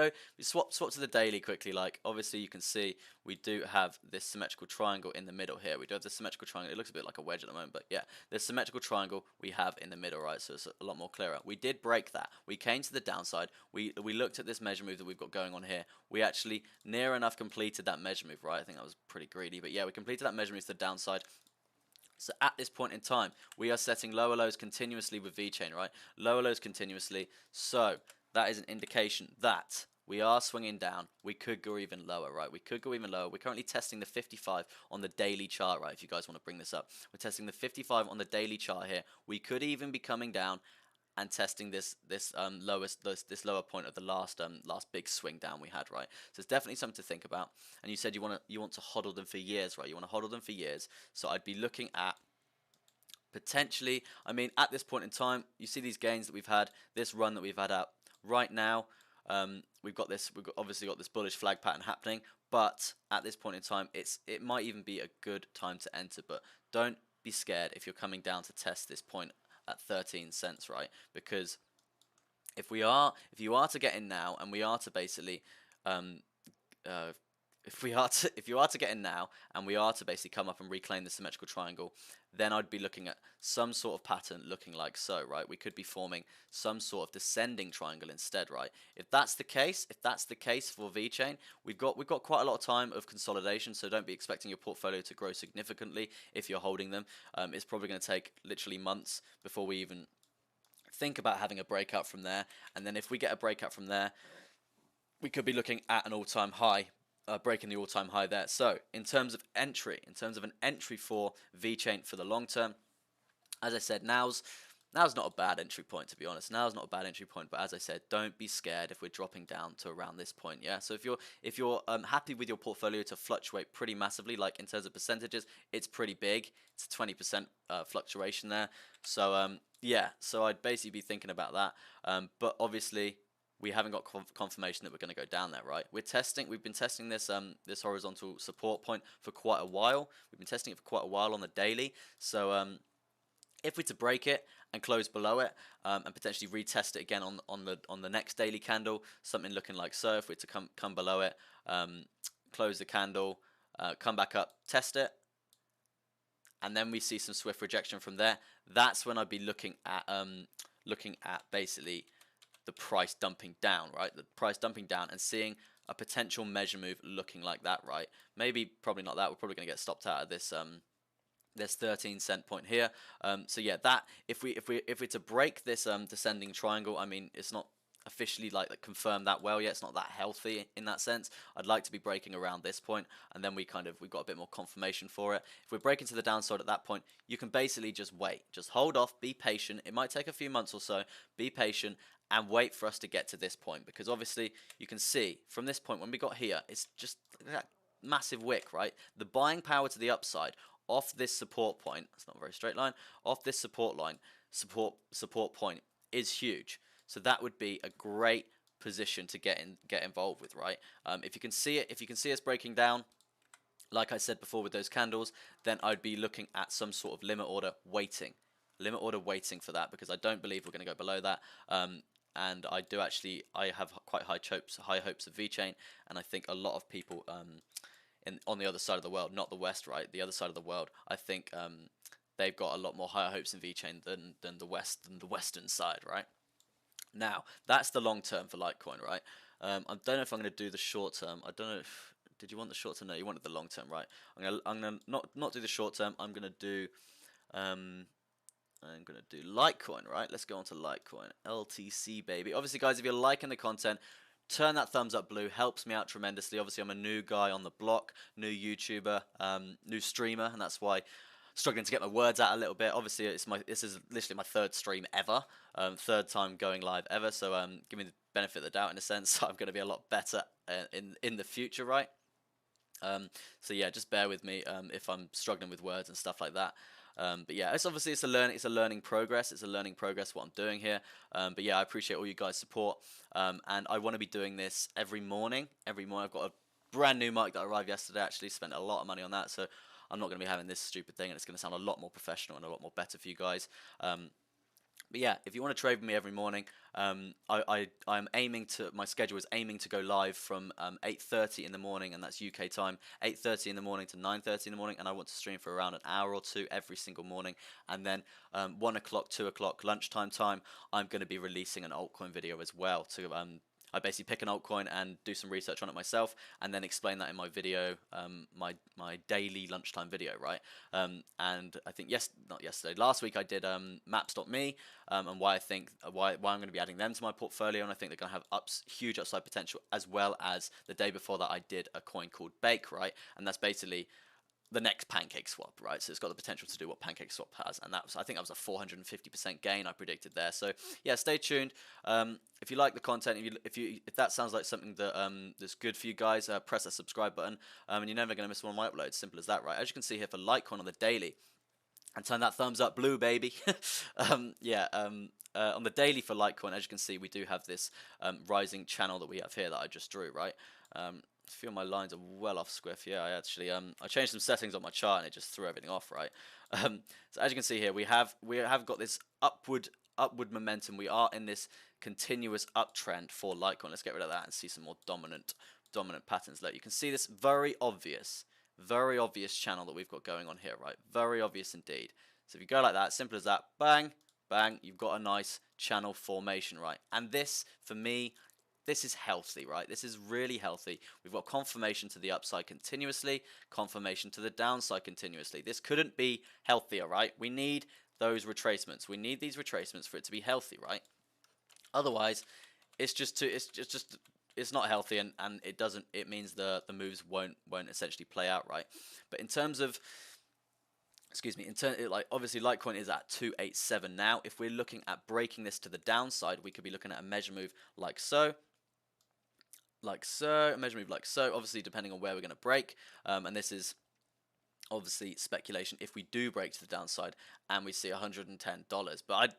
swap to the daily quickly, like obviously you can see we do have this symmetrical triangle in the middle here. We do have this symmetrical triangle. It looks a bit like a wedge at the moment, but yeah, this symmetrical triangle we have in the middle, right? So it's a lot more clearer. We did break that. We came to the downside. We looked at this measure move that we've got going on here. We actually near enough completed that measure move, right? I think that was pretty greedy, but yeah, we completed that measure move to the downside. So at this point in time, we are setting lower lows continuously with VeChain, right? Lower lows continuously. So that is an indication that we are swinging down. We could go even lower, right? We could go even lower. We're currently testing the 55 on the daily chart, right? If you guys want to bring this up, we're testing the 55 on the daily chart here. We could even be coming down and testing this lower point of the last big swing down we had, right? So it's definitely something to think about. And you said you want to hodl them for years, right? You want to hodl them for years. So I'd be looking at potentially, I mean, at this point in time, you see these gains that we've had, this run that we've had out right now. We've obviously got this bullish flag pattern happening, but at this point in time, it might even be a good time to enter. But don't be scared if you're coming down to test this point at 13 cents, right? Because if you are to get in now, and we are to basically if you are to get in now and we are to basically come up and reclaim the symmetrical triangle, then I'd be looking at some sort of pattern looking like so, right? We could be forming some sort of descending triangle instead, right? If that's the case for VeChain, we've got quite a lot of time of consolidation, so don't be expecting your portfolio to grow significantly if you're holding them. It's probably going to take literally months before we even think about having a breakout from there. And then if we get a breakout from there, we could be looking at an all-time high, breaking the all-time high there. So in terms of an entry for VeChain for the long term, as I said, now's not a bad entry point, to be honest. Now's not a bad entry point, but as I said, don't be scared if we're dropping down to around this point. Yeah. So if you're happy with your portfolio to fluctuate pretty massively, like in terms of percentages, it's pretty big. It's a 20% fluctuation there. So yeah. So I'd basically be thinking about that. But obviously, we haven't got confirmation that we're going to go down there, right? We've been testing this this horizontal support point for quite a while. We've been testing it for quite a while on the daily. So if we're to break it and close below it, and potentially retest it again on the next daily candle, something looking like so. If we're to come below it, close the candle, come back up, test it, and then we see some swift rejection from there. That's when I'd be looking at basically the price dumping down, right? The price dumping down and seeing a potential measure move looking like that, right? Probably not that. We're probably going to get stopped out of this this 13-cent point here. So yeah, that if we're to break this descending triangle, I mean, it's not officially like confirmed that well yet. It's not that healthy in that sense. I'd like to be breaking around this point, and then we've got a bit more confirmation for it. If we're breaking to the downside at that point, you can basically just wait, just hold off, be patient. It might take a few months or so. Be patient and wait for us to get to this point, because obviously you can see from this point when we got here, it's just that massive wick, right? The buying power to the upside off this support point, it's not a very straight line, off this support point is huge. So that would be a great position to get involved with, right? If you can see us breaking down, like I said before with those candles, then I'd be looking at some sort of limit order waiting for that, because I don't believe we're going to go below that. And I have quite high hopes of VeChain, and I think a lot of people on the other side of the world, not the West, right? The other side of the world. I think they've got a lot more higher hopes in VeChain than the Western side, right? Now that's the long term for Litecoin, right? I don't know if I'm going to do the short term. I don't know if did you want the short term? No, you wanted the long term, right? I'm gonna not do the short term. Um, I'm gonna do Litecoin, right? Let's go on to Litecoin, LTC, baby. Obviously, guys, if you're liking the content, turn that thumbs up blue. Helps me out tremendously. Obviously, I'm a new guy on the block, new YouTuber, new streamer, and that's why struggling to get my words out a little bit. Obviously, this is literally my third stream ever, third time going live ever. So give me the benefit of the doubt in a sense. I'm going to be a lot better in the future, right? So yeah, just bear with me if I'm struggling with words and stuff like that. But yeah, it's a learning progress. It's a learning progress what I'm doing here. But yeah, I appreciate all you guys' support. And I want to be doing this every morning. Every morning, I've got a brand new mic that arrived yesterday. Actually, spent a lot of money on that, so I'm not going to be having this stupid thing, and it's going to sound a lot more professional and a lot more better for you guys. But yeah, if you want to trade with me every morning, I'm aiming to, my schedule is aiming to go live from 8:30 in the morning, and that's UK time, 8:30 in the morning to 9:30 in the morning, and I want to stream for around an hour or two every single morning, and then 1 o'clock, 2 o'clock lunchtime time, I'm going to be releasing an altcoin video as well to I basically pick an altcoin and do some research on it myself, and then explain that in my video, my daily lunchtime video, right? And I think not yesterday, last week I did maps.me, and why I'm going to be adding them to my portfolio, and I think they're going to have huge upside potential, as well as the day before that I did a coin called Bake, right? And that's basically the next Pancake Swap, right? So it's got the potential to do what Pancake Swap has, and I think that was a 450% gain I predicted there. So yeah, stay tuned. If you like the content, if that sounds like something that's good for you guys, press that subscribe button, and you're never going to miss one of my uploads. Simple as that, right? As you can see here for Litecoin on the daily, and turn that thumbs up blue, baby. On the daily for Litecoin, as you can see, we do have this rising channel that we have here that I just drew, right? I feel my lines are well off squiff. Yeah, I actually I changed some settings on my chart and it just threw everything off, right? So as you can see here, we have got this upward momentum. We are in this continuous uptrend for Litecoin. Let's get rid of that and see some more dominant patterns. Look, you can see this very obvious channel that we've got going on here, right? Very obvious indeed. So if you go like that, simple as that, bang, bang, you've got a nice channel formation, right? And this, for me, this is healthy, right? This is really healthy. We've got confirmation to the upside continuously, confirmation to the downside continuously. This couldn't be healthier, right? We need those retracements. We need these retracements for it to be healthy, right? Otherwise, it's not healthy, and it means the moves won't essentially play out, right? But in terms of obviously Litecoin is at 287 now. If we're looking at breaking this to the downside, we could be looking at a measure move like so, a measure move like so, obviously depending on where we're going to break, and this is obviously speculation if we do break to the downside and we see $110, but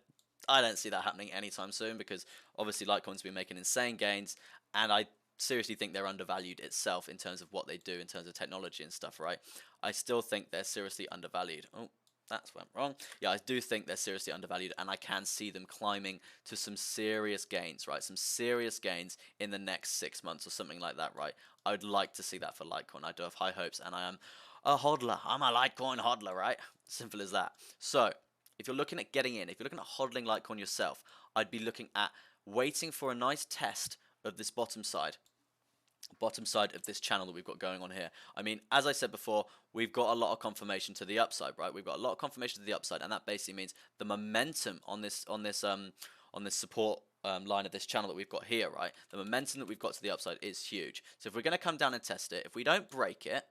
I don't see that happening anytime soon, because obviously Litecoin's been making insane gains, and I seriously think they're undervalued itself in terms of what they do in terms of technology and stuff, right? I still think they're seriously undervalued. Oh, that's went wrong. Yeah, I do think they're seriously undervalued, and I can see them climbing to some serious gains, right? Some serious gains in the next 6 months or something like that, right? I would like to see that for Litecoin. I do have high hopes, and I am a hodler. I'm a Litecoin hodler, right? Simple as that. So, if you're looking at getting in, if you're looking at hodling Litecoin yourself, I'd be looking at waiting for a nice test of this bottom side of this channel that we've got going on here. I mean, as I said before, we've got a lot of confirmation to the upside, right? We've got a lot of confirmation to the upside, and that basically means the momentum on this support line of this channel that we've got here, right? The momentum that we've got to the upside is huge. So if we're going to come down and test it, if we don't break it,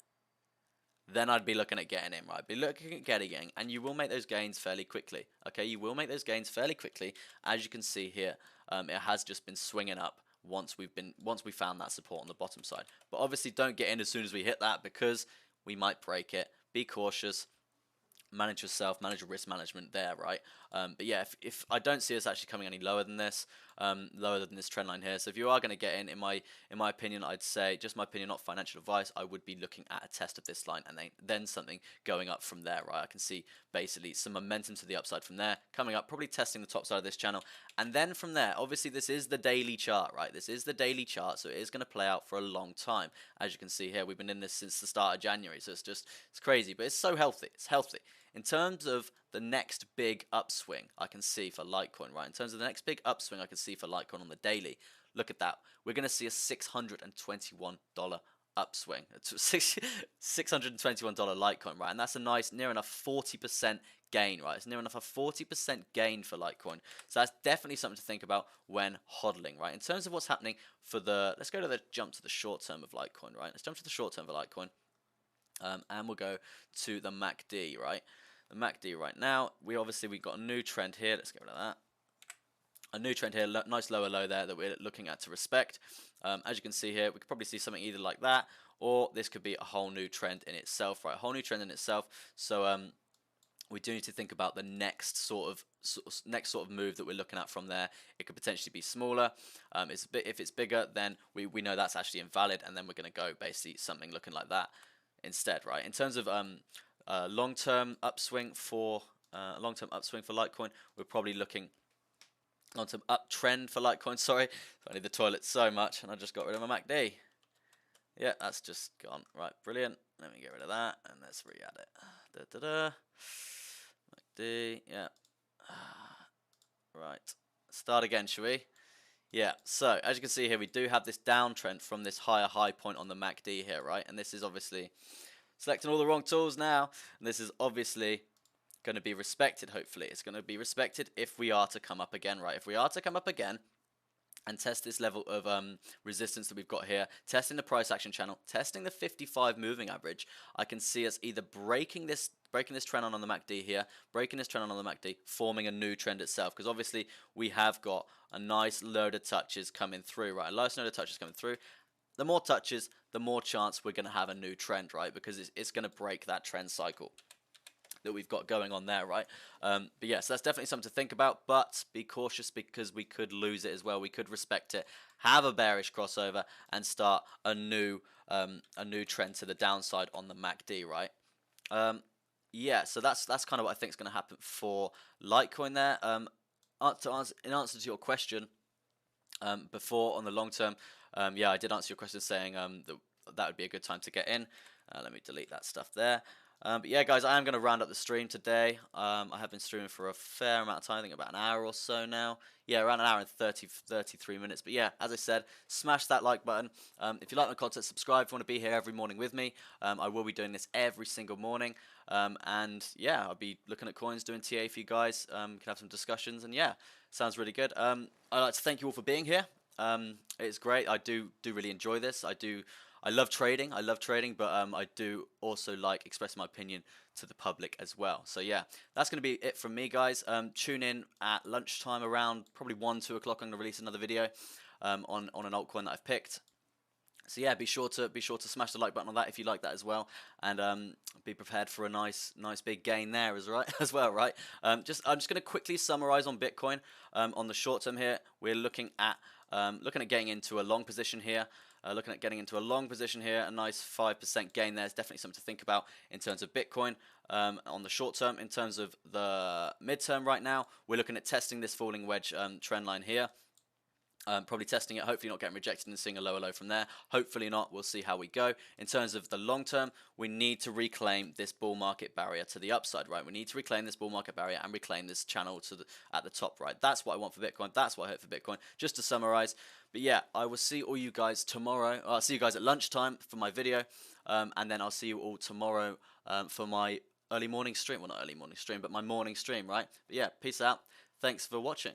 then I'd be looking at getting in, right? I'd be looking at getting in, and you will make those gains fairly quickly, okay? You will make those gains fairly quickly. As you can see here, it has just been swinging up once we found that support on the bottom side. But obviously don't get in as soon as we hit that, because we might break it. Be cautious. manage yourself, manage your risk management there, right? But yeah, if I don't see us actually coming any lower than this, trend line here. So if you are going to get in my opinion, I'd say, just my opinion, not financial advice, I would be looking at a test of this line and then something going up from there, right? I can see basically some momentum to the upside from there, coming up, probably testing the top side of this channel, and then from there, obviously this is the daily chart, right? This is the daily chart, so it is going to play out for a long time. As you can see here, we've been in this since the start of January, so it's crazy, but it's so healthy. It's healthy. In terms of the next big upswing I can see for Litecoin, right? In terms of the next big upswing I can see for Litecoin on the daily, look at that. We're going to see a $621 upswing. $621 Litecoin, right? And that's a nice, near enough 40% gain, right? It's near enough a 40% gain for Litecoin. So that's definitely something to think about when hodling, right? In terms of what's happening for let's go to jump to the short term of Litecoin, right? Let's jump to the short term of Litecoin. And we'll go to the MACD, right? The MACD right now, we've got a new trend here. Let's get rid of that. A new trend here, nice lower low there that we're looking at to respect. As you can see here, we could probably see something either like that, or this could be a whole new trend in itself, right? A whole new trend in itself. So we do need to think about the next sort of move that we're looking at from there. It could potentially be smaller. If it's bigger, then we know that's actually invalid, and then we're going to go basically something looking like that instead, right? In terms of long-term upswing for Litecoin, we're probably looking long-term uptrend for Litecoin. Sorry, I need the toilet so much, and I just got rid of my MACD. Yeah, that's just gone. Right, brilliant. Let me get rid of that, and let's re-add it. MACD, yeah. Right, start again, shall we? Yeah, so as you can see here, we do have this downtrend from this higher high point on the MACD here, right? And this is obviously selecting all the wrong tools now, and this is obviously going to be respected, hopefully. It's going to be respected if we are to come up again, right? If we are to come up again and test this level of resistance that we've got here, testing the price action channel, testing the 55 moving average, I can see us either breaking this trend on the MACD here, breaking this trend on the MACD, forming a new trend itself, because obviously we have got a nice load of touches coming through, right? A nice load of touches coming through. The more touches, the more chance we're going to have a new trend, right? Because it's going to break that trend cycle that we've got going on there, right? But yes, that's definitely something to think about, but be cautious because we could lose it as well. We could respect it, have a bearish crossover, and start a new trend to the downside on the MACD, right? Yeah, so that's kind of what I think is going to happen for Litecoin there. In answer to your question before on the long term, yeah, I did answer your question saying that would be a good time to get in. Let me delete that stuff there. But yeah, guys, I am going to round up the stream today. I have been streaming for a fair amount of time, I think about an hour or so now. Yeah, around an hour and 33 minutes. But yeah, as I said, smash that like button. If you like my content, subscribe if you want to be here every morning with me. I will be doing this every single morning. And yeah, I'll be looking at coins, doing TA for you guys. Can have some discussions, and yeah, sounds really good. I'd like to thank you all for being here. It's great. I do really enjoy this. I love trading, but I do also like expressing my opinion to the public as well. So yeah, that's going to be it from me, guys. Tune in at lunchtime around probably 1-2 o'clock. I'm going to release another video on an altcoin that I've picked. So yeah, be sure to smash the like button on that if you like that as well, and be prepared for a nice big gain there as well, right? I'm just going to quickly summarize on Bitcoin. On the short term here, we're looking at getting into a long position here. A nice 5% gain there is definitely something to think about in terms of Bitcoin. On the short term, in terms of the midterm right now, we're looking at testing this falling wedge trend line here. Probably testing it, hopefully not getting rejected and seeing a lower low from there. Hopefully not, we'll see how we go. In terms of the long term, we need to reclaim this bull market barrier to the upside, right? We need to reclaim this bull market barrier and reclaim this channel at the top, right? That's what I want for Bitcoin. That's what I hope for Bitcoin. Just to summarize. But yeah, I will see all you guys tomorrow. I'll see you guys at lunchtime for my video. And then I'll see you all tomorrow for my early morning stream. Well, not early morning stream, but my morning stream, right? But yeah, peace out. Thanks for watching.